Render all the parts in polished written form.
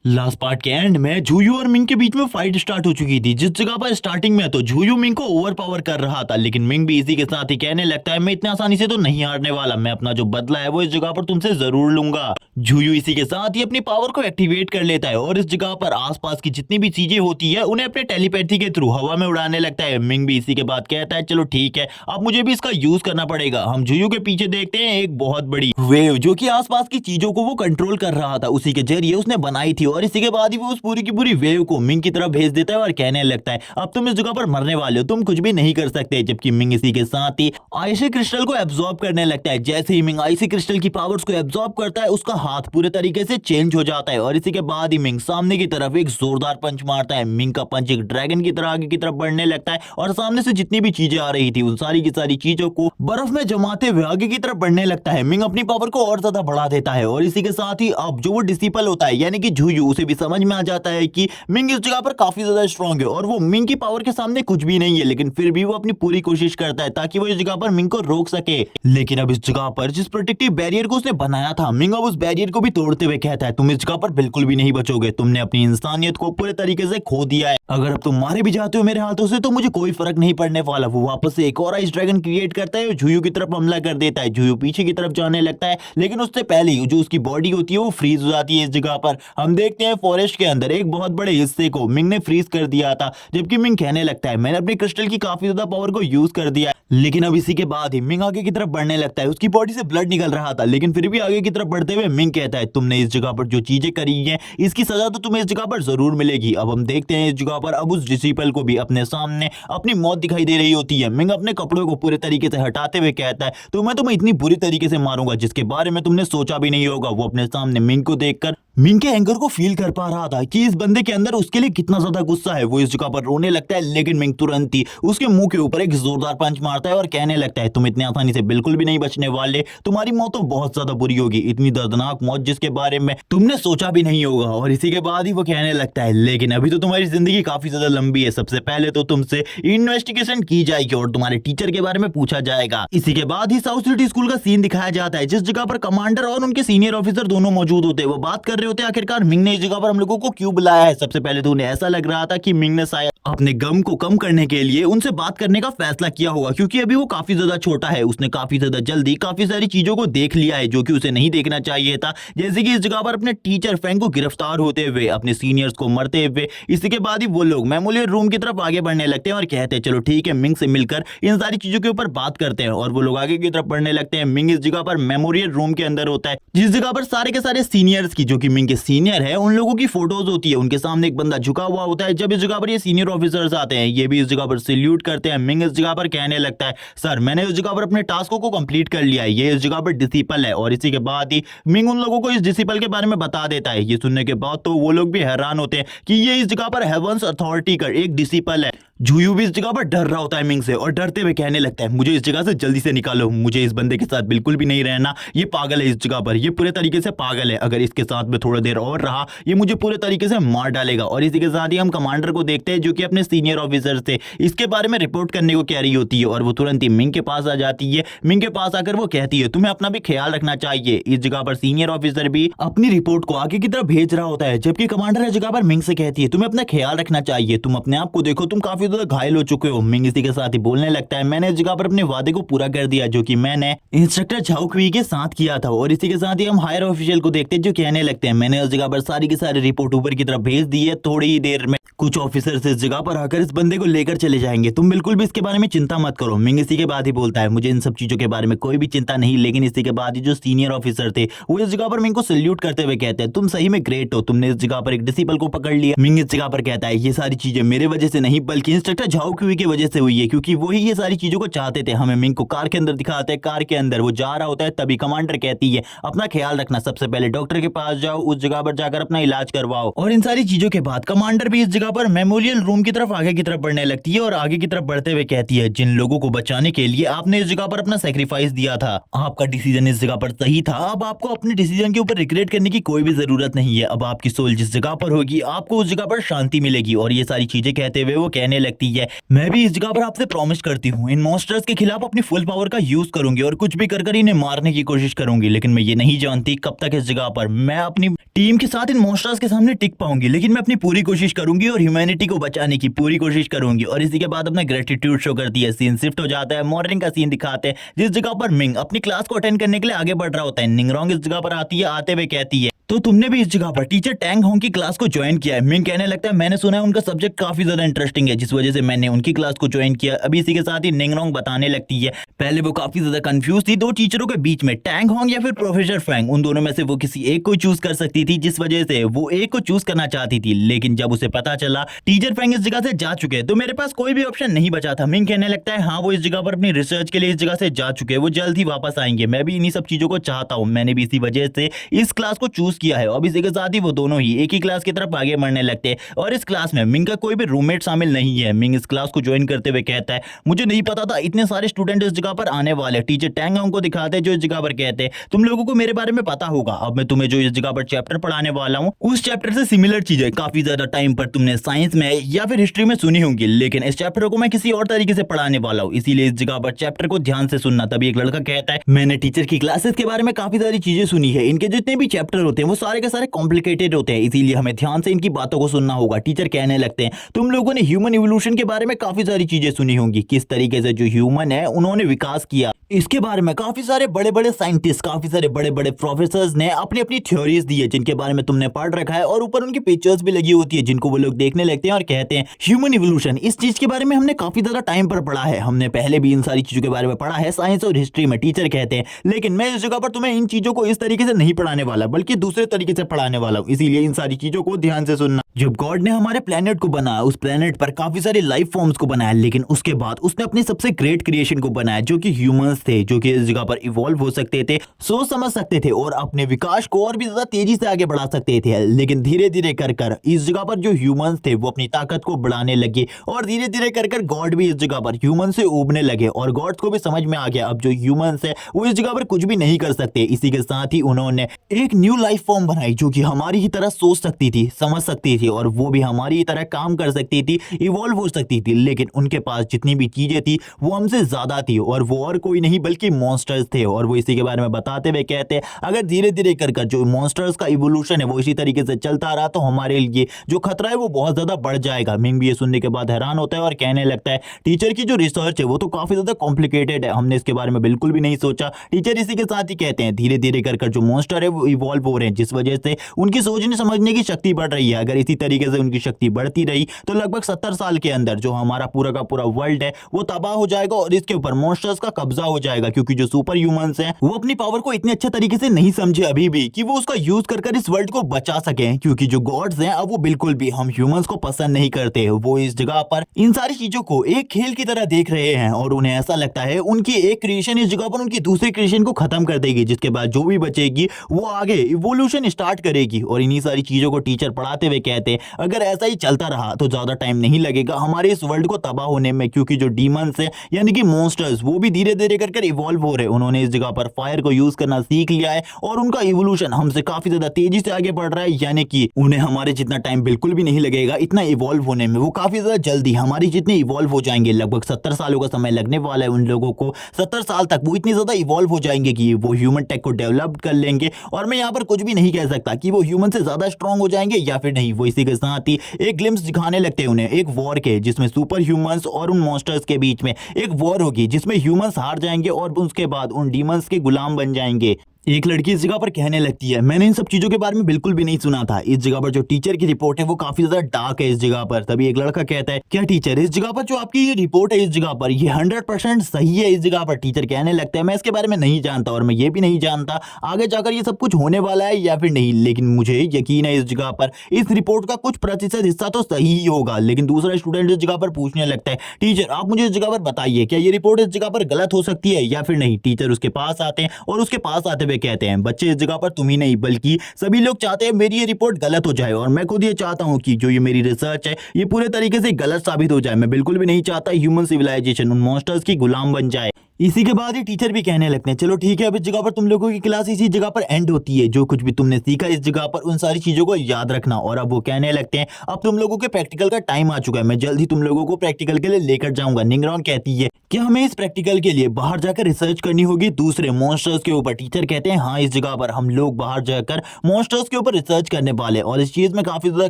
Last part के and में झूयू और मिंग के बीच में फाइट स्टार्ट हो चुकी थी, जिस जगह पर स्टार्टिंग में तो झूयू मिंग को ओवर पावर कर रहा था, लेकिन मिंग भी इसी के साथ ही कहने लगता है मैं इतनी आसानी से तो नहीं हारने वाला, मैं अपना जो बदला है वो इस जगह पर तुमसे जरूर लूंगा। झूयू इसी के साथ ही अपनी पावर को एक्टिवेट कर लेता है और इस जगह पर आसपास की जितनी भी चीजें होती है उन्हें अपने टेलीपैथी के थ्रू हवा में उड़ाने लगता है। मिंग भी इसी के बाद कहता है चलो ठीक है, अब मुझे भी इसका यूज करना पड़ेगा। हम झूयू के पीछे देखते हैं एक बहुत बड़ी वेव जो कि आसपास की चीजों को वो कंट्रोल कर रहा था, उसी के जरिए उसने बनाई थी और इसी के बाद ही वो उस पूरी की पूरी वेव को मिंग की तरफ भेज देता है और कहने लगता है अब तुम इस जगह पर मरने वाले हो, तुम कुछ भी नहीं कर सकते। जबकि मिंग इसी के साथ ही आईसी क्रिस्टल को एब्जॉर्ब करने लगता है। जैसे ही मिंग आईसी क्रिस्टल की पावर्स को एब्जॉर्ब करता है उसका हाथ पूरे तरीके से चेंज हो जाता है और इसी के बाद ही मिंग सामने की तरफ एक जोरदार पंच मारता है। मिंग का पंच एक ड्रैगन की तरह आगे की तरफ बढ़ने लगता है और सामने से जितनी भी चीजें आ रही थी उन सारी की सारी चीजों को बर्फ में जमाते हुए आगे की तरफ बढ़ने लगता है। मिंग अपनी पावर को और ज्यादा बढ़ा देता है और इसी के साथ ही अब जो वो डिसिपल होता है यानी कि झूयू, उसे भी समझ में आ जाता है कि मिंग इस जगह पर काफी ज्यादा स्ट्रांग है और वो मिंग की पावर के सामने कुछ भी नहीं है, लेकिन फिर भी वो अपनी पूरी कोशिश करता है ताकि वो इस जगह पर मिंग को रोक सके। लेकिन अब इस जगह पर जिस प्रोटेक्टिव बैरियर को उसने बनाया था, मिंग अब उस बैरियर को भी तोड़ते हुए कहता है तुम इस जगह पर बिल्कुल भी नहीं बचोगे, तुमने अपनी इंसानियत को पूरे तरीके से खो दिया है, अगर अब तुम मारे भी जाते हो मेरे हाथों से तो मुझे कोई फर्क नहीं पड़ने वाला। वो वापस से एक और आइस ड्रैगन क्रिएट करता है और झूयू की तरफ हमला कर देता है। झूयू पीछे की तरफ जाने लगता है लेकिन उससे पहले ही जो उसकी बॉडी होती है वो फ्रीज हो जाती है। इस जगह पर हम देखते हैं फॉरेस्ट के अंदर एक बहुत बड़े हिस्से को मिंग ने फ्रीज कर दिया था, जबकि मिंग कहने लगता है मैंने अपने क्रिस्टल की काफी ज्यादा पावर को यूज कर दिया। लेकिन अब इसी के बाद ही मिंग आगे की तरफ बढ़ने लगता है। उसकी बॉडी से ब्लड निकल रहा था लेकिन फिर भी आगे की तरफ बढ़ते हुए मिंग कहता है तुमने इस जगह पर जो चीजें करी हैं इसकी सजा तो तुम्हें इस जगह पर जरूर मिलेगी। अब हम देखते हैं इस जगह पर अब उस डिसिपल को भी अपने सामने अपनी मौत दिखाई दे रही होती है। मिंग अपने कपड़ों को पूरे तरीके से हटाते हुए कहता है तो मैं तुम्हें इतनी बुरी तरीके से मारूंगा जिसके बारे में तुमने सोचा भी नहीं होगा। वो अपने सामने मिंग को देखकर मिंग के एंगर को फील कर पा रहा था कि इस बंदे के अंदर उसके लिए कितना ज्यादा गुस्सा है। वो इस जगह पर रोने लगता है लेकिन मिंग तुरंत ही उसके मुंह के ऊपर एक जोरदार पंच मारता है और कहने लगता है तुम इतने आसानी से बिल्कुल भी नहीं बचने वाले, तुम्हारी मौत तो बहुत ज्यादा बुरी होगी, इतनी दर्दनाक मौत जिसके बारे में तुमने सोचा भी नहीं होगा। और इसी के बाद ही वो कहने लगता है लेकिन अभी तो तुम्हारी जिंदगी काफी ज्यादा लंबी है, सबसे पहले तो तुमसे इन्वेस्टिगेशन की जाएगी और तुम्हारे टीचर के बारे में पूछा जाएगा। इसी के बाद ही साउथ सिटी स्कूल का सीन दिखाया जाता है जिस जगह पर कमांडर और उनके सीनियर ऑफिसर दोनों मौजूद होते हैं। वो बात कर रहे होते हैं आखिरकार मिंग ने इस जगह पर हम लोगों को क्यों बुलाया है। सबसे पहले तो उन्हें ऐसा लग रहा था कि मिंग ने शायद अपने गम को कम करने के लिए उनसे बात करने का फैसला किया होगा, क्योंकि अभी वो काफी ज्यादा छोटा है, उसने काफी ज्यादा जल्दी काफी सारी चीजों को देख लिया है जो कि उसे नहीं देखना चाहिए था। जैसे कि इस जगह पर अपने टीचर फैंग को गिरफ्तार होते हुए, अपने सीनियर्स को मरते हुए। इसी के बाद ही वो लोग मेमोरियल रूम की तरफ आगे बढ़ने लगते हैं और कहते हैं चलो ठीक है मिंग से मिलकर इन सारी चीजों के ऊपर बात करते हैं। और वो लोग आगे की तरफ बढ़ने लगते हैं। मिंग इस जगह पर मेमोरियल रूम के अंदर होता है जिस जगह पर सारे के सारे सीनियर्स की, जो कि मिंग के सीनियर है, उन लोगों की फोटोज होती है। उनके सामने एक बंदा झुका हुआ होता है। जब इस जगह पर ये सीनियर ऑफिसर्स आते हैं ये भी इस जगह पर सैल्यूट करते हैं। मिंग इस जगह पर कहने लगता है सर मैंने इस जगह पर अपने टास्कों को कंप्लीट कर लिया है, ये इस जगह पर डिसिपल है। और इसी के बाद ही मिंग उन लोगों को इस डिसिपल के बारे में बता देता है। ये सुनने के बाद तो वो लोग भी हैरान होते हैं कि ये इस जगह पर हेवंस अथॉरिटी का एक डिसिपल है। झूयू भी इस जगह पर डर रहा होता है मिंग से और डरते हुए कहने लगता है मुझे इस जगह से जल्दी से निकालो, मुझे इस बंदे के साथ बिल्कुल भी नहीं रहना, ये पागल है इस जगह पर, ये पूरे तरीके से पागल है, अगर इसके साथ में थोड़ा देर और रहा ये मुझे पूरे तरीके से मार डालेगा। और इसी के साथ ही हम कमांडर को देखते हैं जो कि अपने सीनियर ऑफिसर थे इसके बारे में रिपोर्ट करने को कह रही होती है और वो तुरंत ही मिंग के पास आ जाती है। मिंग के पास आकर वो कहती है तुम्हें अपना भी ख्याल रखना चाहिए। इस जगह पर सीनियर ऑफिसर भी अपनी रिपोर्ट को आगे की तरफ भेज रहा होता है, जबकि कमांडर इस जगह पर मिंग से कहती है तुम्हें अपना ख्याल रखना चाहिए, तुम अपने आप को देखो, तुम काफी ज्यादा घायल हो चुके हो। मिंग इसी के साथ ही बोलने लगता है मैंने इस जगह पर अपने वादे को पूरा कर दिया जो कि मैंने इंस्ट्रक्टर झाओ क्वी के साथ किया था। और इसी के साथ ही हम हायर ऑफिशियल को देखते हैं जो कहने लगते हैं मैंने इस जगह पर सारी की सारी रिपोर्ट ऊपर की तरफ भेज दी है, थोड़ी ही देर में कुछ ऑफिसर्स इस जगह पर आकर इस बंदे को लेकर चले जाएंगे, तुम बिल्कुल भी इसके बारे में चिंता मत करो। मिंग इसी के बाद ही बोलता है मुझे इन सब चीजों के बारे में कोई भी चिंता नहीं। लेकिन इसी के बाद ही जो सीनियर ऑफिसर थे वो इस जगह पर मिंग को सैल्यूट करते हुए कहते हैं तुम सही में ग्रेट हो, तुमने इस जगह पर एक डिसिपल को पकड़ लिया। मिंग इस जगह पर कहता है ये सारी चीजें मेरे वजह से नहीं बल्कि इंस्ट्रक्टर झाओ क्वी की वजह से हुई है, क्योंकि वही ये सारी चीजों को चाहते थे। हमें मिंग को कार के अंदर दिखाते हैं, कार के अंदर वो जा रहा होता है, तभी कमांडर कहती है अपना ख्याल रखना, सबसे पहले डॉक्टर के पास जाओ, उस जगह पर जाकर अपना इलाज करवाओ। और इन सारी चीजों के बाद कमांडर भी इस जगह जगह पर मेमोरियल रूम की तरफ आगे की तरफ बढ़ने लगती है और आगे की तरफ बढ़ते हुए कहती है, जिन लोगों को बचाने के लिए आपने इस जगह पर अपना सेक्रीफाइस दिया था, आपका डिसीजन इस जगह पर सही था। अब आपको अपने डिसीजन के ऊपर रिग्रेट करने की कोई भी जरूरत नहीं है। अब आपकी सोल जिस जगह पर होगी आपको उस जगह पर शांति मिलेगी। और ये सारी चीजें कहते हुए वो कहने लगती है, मैं भी इस जगह पर आपसे प्रॉमिस करती हूँ, इन मॉन्स्टर्स के खिलाफ अपनी फुल पावर का यूज करूंगी और कुछ भी कर इन्हें मारने की कोशिश करूंगी। लेकिन मैं ये नहीं जानती कब तक इस जगह पर मैं अपनी टीम के साथ इन मॉन्स्टर्स के सामने टिक पाऊंगी, लेकिन मैं अपनी पूरी कोशिश करूंगी और ह्यूमैनिटी को बचाने की पूरी कोशिश करूंगी। और इसी के बाद अपना ग्रेटिट्यूड शो करती है। सीन शिफ्ट हो जाता है, मॉर्निंग का सीन दिखाते हैं जिस जगह पर मिंग अपनी क्लास को अटेंड करने के लिए आगे बढ़ रहा होता है। निंगरोंग इस जगह पर आती है, आते हुए कहती है, तो तुमने भी इस जगह पर टीचर टैंग होंग की क्लास को ज्वाइन किया है। मिंग कहने लगता है, मैंने सुना है उनका सब्जेक्ट काफी ज्यादा इंटरेस्टिंग है, जिस वजह से मैंने उनकी क्लास को ज्वाइन किया। अभी इसी के साथ ही निंगरोंग बताने लगती है, पहले वो काफी ज्यादा कंफ्यूज थी दो टीचरों के बीच में, टैंग होंग या फिर प्रोफेसर फैंग, उन दोनों में से वो किसी एक को चूज कर सकती थी, जिस वजह से वो एक को चूज करना चाहती थी। लेकिन जब उसे पता चला टीचर फैंग इस जगह से जा चुके तो मेरे पास कोई भी ऑप्शन नहीं बचा था। मिंग कहने लगता है, हाँ वो इस जगह पर अपनी रिसर्च के लिए इस जगह से जा चुके हैं, वो जल्द ही वापस आएंगे। मैं भी इन्हीं सब चीजों को चाहता हूँ, मैंने भी इसी वजह से इस क्लास को चूज किया है। अब इसी के साथ ही वो दोनों ही एक ही क्लास की तरफ आगे बढ़ने लगते हैं और इस क्लास में मिंग का कोई भी रूममेट शामिल नहीं है। मिंग इस क्लास को ज्वाइन करते हुए कहता है, मुझे नहीं पता था इतने सारे स्टूडेंट इस जगह पर आने वाले। टीचर टैंग होंग को दिखाते हैं जो इस जगह पर कहते हैं, तुम लोगों को मेरे बारे में पता होगा। अब मैं तुम्हें जो इस जगह पर चैप्टर पढ़ाने वाला हूँ उस चैप्टर से सिमिलर चीजें काफी ज्यादा टाइम पर तुमने साइंस में या फिर हिस्ट्री में सुनी होंगी, लेकिन इस चैप्टर को मैं किसी और तरीके से पढ़ाने वाला हूँ, इसीलिए इस जगह पर चैप्टर को ध्यान से सुनना। तभी एक लड़का कहता है, मैंने टीचर की क्लासेस के बारे में काफी सारी चीजें सुनी है, इनके जितने भी चैप्टर होते हैं वो सारे के सारे कॉम्प्लिकेटेड होते हैं, इसीलिए हमें ध्यान से इनकी बातों को सुनना होगा। टीचर कहने लगते हैं, तुम लोगों ने ह्यूमन इवोल्यूशन के बारे में काफी सारी चीजें सुनी होंगी, किस तरीके से जो ह्यूमन है उन्होंने विकास किया, इसके बारे में काफी सारे बड़े बड़े साइंटिस्ट, काफी सारे बड़े बड़े प्रोफेसर्स ने अपनी अपनी थ्योरीज दी है, जिनके बारे में तुमने पढ़ रखा है और ऊपर उनकी पिक्चर्स भी लगी होती है, जिनको वो लोग देखने लगते हैं और कहते हैं ह्यूमन इवोल्यूशन। इस चीज के बारे में हमने काफी ज्यादा टाइम पर पढ़ा है, हमने पहले भी इन सारी चीजों के बारे में पढ़ा है साइंस और हिस्ट्री में। टीचर कहते हैं, लेकिन मैं इस जगह पर तुम्हें इन चीजों को इस तरीके से नहीं पढ़ाने वाला, बल्कि दूसरे तरीके से पढ़ाने वाला हूँ, इसीलिए इन सारी चीजों को ध्यान से सुनना। जब गॉड ने हमारे प्लेनेट को बनाया, उस प्लेनेट पर काफी सारे लाइफ फॉर्म्स को बनाया, लेकिन उसके बाद उसने अपनी सबसे ग्रेट क्रिएशन को बनाया, जो कि ह्यूमंस थे, जो कि इस जगह पर इवॉल्व हो सकते थे, सोच समझ सकते थे और अपने विकास को और भी ज्यादा तेजी से आगे बढ़ा सकते थे। लेकिन धीरे धीरे कर कर इस जगह पर जो ह्यूमंस थे वो अपनी ताकत को बढ़ाने लगे और धीरे धीरे कर कर गॉड भी इस जगह पर ह्यूमन से उबने लगे और गॉड्स को भी समझ में आ गया अब जो ह्यूमंस है वो इस जगह पर कुछ भी नहीं कर सकते। इसी के साथ ही उन्होंने एक न्यू लाइफ फॉर्म बनाई, जो कि हमारी ही तरह सोच सकती थी, समझ सकती थी और वो भी हमारी ही तरह काम कर सकती थी, इवॉल्व हो सकती थी। लेकिन उनके पास जितनी भी चीजें थी वो हमसे ज्यादा थी और वो और कोई नहीं बल्कि मॉन्स्टर्स थे। और वो इसी के बारे में बताते हुए कहते हैं, अगर धीरे धीरे कर कर जो मॉन्स्टर्स का इवोल्यूशन है वो इसी तरीके से चलता रहा तो हमारे लिए जो खतरा है वो बहुत ज्यादा बढ़ जाएगा। मिंग भी ये सुनने के बाद हैरान होता है और कहने लगता है, टीचर की जो रिसर्च है वो तो काफी ज्यादा कॉम्प्लिकेटेड है, हमने इसके बारे में बिल्कुल भी नहीं सोचा। टीचर इसी के साथ ही कहते हैं, धीरे धीरे कर कर जो मॉन्स्टर है वो इवॉल्व हो रहे हैं, जिस वजह से उनकी सोचने समझने की शक्ति बढ़ रही है। अगर इसी तरीके से उनकी शक्ति बढ़ती रही तो लगभग 70 साल के अंदर जो हमारा पूरा का पूरा वर्ल्ड है वो तबाह हो जाएगा और इसके ऊपर मॉन्स्टर्स का कब्जा हो जाएगा, क्योंकि जो सुपर ह्यूमंस हैं वो अपनी पावर को इतने अच्छे तरीके से नहीं समझे अभी भी कि वो उसका यूज कर कर इस वर्ल्ड को बचा सके। क्योंकि जो गॉड्स हैं अब वो बिल्कुल भी हम ह्यूमंस को पसंद नहीं करते, वो इस जगह पर इन सारी चीजों को एक खेल की तरह देख रहे हैं और उन्हें ऐसा लगता है उनकी एक क्रिएशन इस जगह पर उनकी दूसरी क्रिएशन को खत्म कर देगी, जिसके बाद जो भी बचेगी वो आगे इवोल्यूशन स्टार्ट करेगी। और इन्हीं सारी चीजों को टीचर पढ़ाते हुए कहते हैं, अगर ऐसा ही चलता रहा तो ज्यादा टाइम नहीं लगेगा हमारे इस वर्ल्ड को तबाह होने में, क्योंकि जो डीमंस है यानी कि मॉन्स्टर्स वो भी धीरे धीरे कर इवॉल्व हो रहे हैं। उन्होंने इस जगह पर फायर को यूज करना सीख लिया है और उनका इवोल्यूशन हमसे काफी ज्यादा तेजी से आगे बढ़ रहा है, यानी कि उन्हें हमारे जितना टाइम बिल्कुल भी नहीं लगेगा इतना इवॉल्व होने में, वो काफी ज्यादा जल्दी हमारी जितने इवॉल्व हो जाएंगे। लगभग 70 सालों का समय लगने वाला है उन लोगों को, 70 साल तक वो इतनी ज्यादा इवॉल्व हो जाएंगे कि वो ह्यूमन टेक को डेवलप कर लेंगे। और मैं यहाँ पर कुछ भी नहीं कह सकता कि वो ह्यूमन से ज्यादा स्ट्रांग हो जाएंगे या फिर नहीं। वो इसी के साथ ही एक ग्लिम्स दिखाने लगते हैं उन्हें एक वॉर के, जिसमें सुपर ह्यूमंस और उन मॉन्स्टर्स के बीच में एक वॉर होगी, जिसमें ह्यूमंस हार जाएंगे और उसके बाद उन डीमंस के गुलाम बन जाएंगे। एक लड़की इस जगह पर कहने लगती है, मैंने इन सब चीजों के बारे में बिल्कुल भी नहीं सुना था। इस जगह पर जो टीचर की रिपोर्ट है वो काफी ज्यादा डार्क है इस जगह पर। तभी एक लड़का कहता है, क्या टीचर इस जगह पर जो आपकी ये रिपोर्ट है इस जगह पर ये 100% सही है इस जगह पर? टीचर कहने लगता है, मैं इसके बारे में नहीं जानता और मैं ये भी नहीं जानता आगे जाकर ये सब कुछ होने वाला है या फिर नहीं, लेकिन मुझे यकीन है इस जगह पर इस रिपोर्ट का कुछ प्रतिशत हिस्सा तो सही ही होगा। लेकिन दूसरा स्टूडेंट इस जगह पर पूछने लगता है, टीचर आप मुझे इस जगह पर बताइए क्या ये रिपोर्ट इस जगह पर गलत हो सकती है या फिर नहीं? टीचर उसके पास आते हैं और उसके पास आते हुए कहते हैं बच्चे इस जगह पर तुम ही नहीं बल्कि सभी लोग चाहते हैं मेरी ये रिपोर्ट गलत हो जाए और मैं खुद ये चाहता हूँ कि जो ये मेरी रिसर्च है ये पूरे तरीके से गलत साबित हो जाए। मैं बिल्कुल भी नहीं चाहता ह्यूमन सिविलाइजेशन उन मॉन्स्टर्स की गुलाम बन जाए। इसी के बाद ही टीचर भी कहने लगते हैं चलो ठीक है अब इस जगह पर तुम लोगों की क्लास इसी जगह पर एंड होती है। जो कुछ भी तुमने सीखा इस जगह पर उन सारी चीजों को याद रखना। और अब वो कहने लगते हैं अब तुम लोगों के प्रैक्टिकल का टाइम आ चुका है, मैं जल्द ही तुम लोगों को प्रैक्टिकल के लिए लेकर जाऊंगा। निंगरॉन कहती है कि हमें इस प्रैक्टिकल के लिए बाहर जाकर रिसर्च करनी होगी दूसरे मॉन्स्टर्स के ऊपर। टीचर कहते हैं हाँ इस जगह पर हम लोग बाहर जाकर मॉन्स्टर्स के ऊपर रिसर्च करने वाले और इस चीज में काफी ज्यादा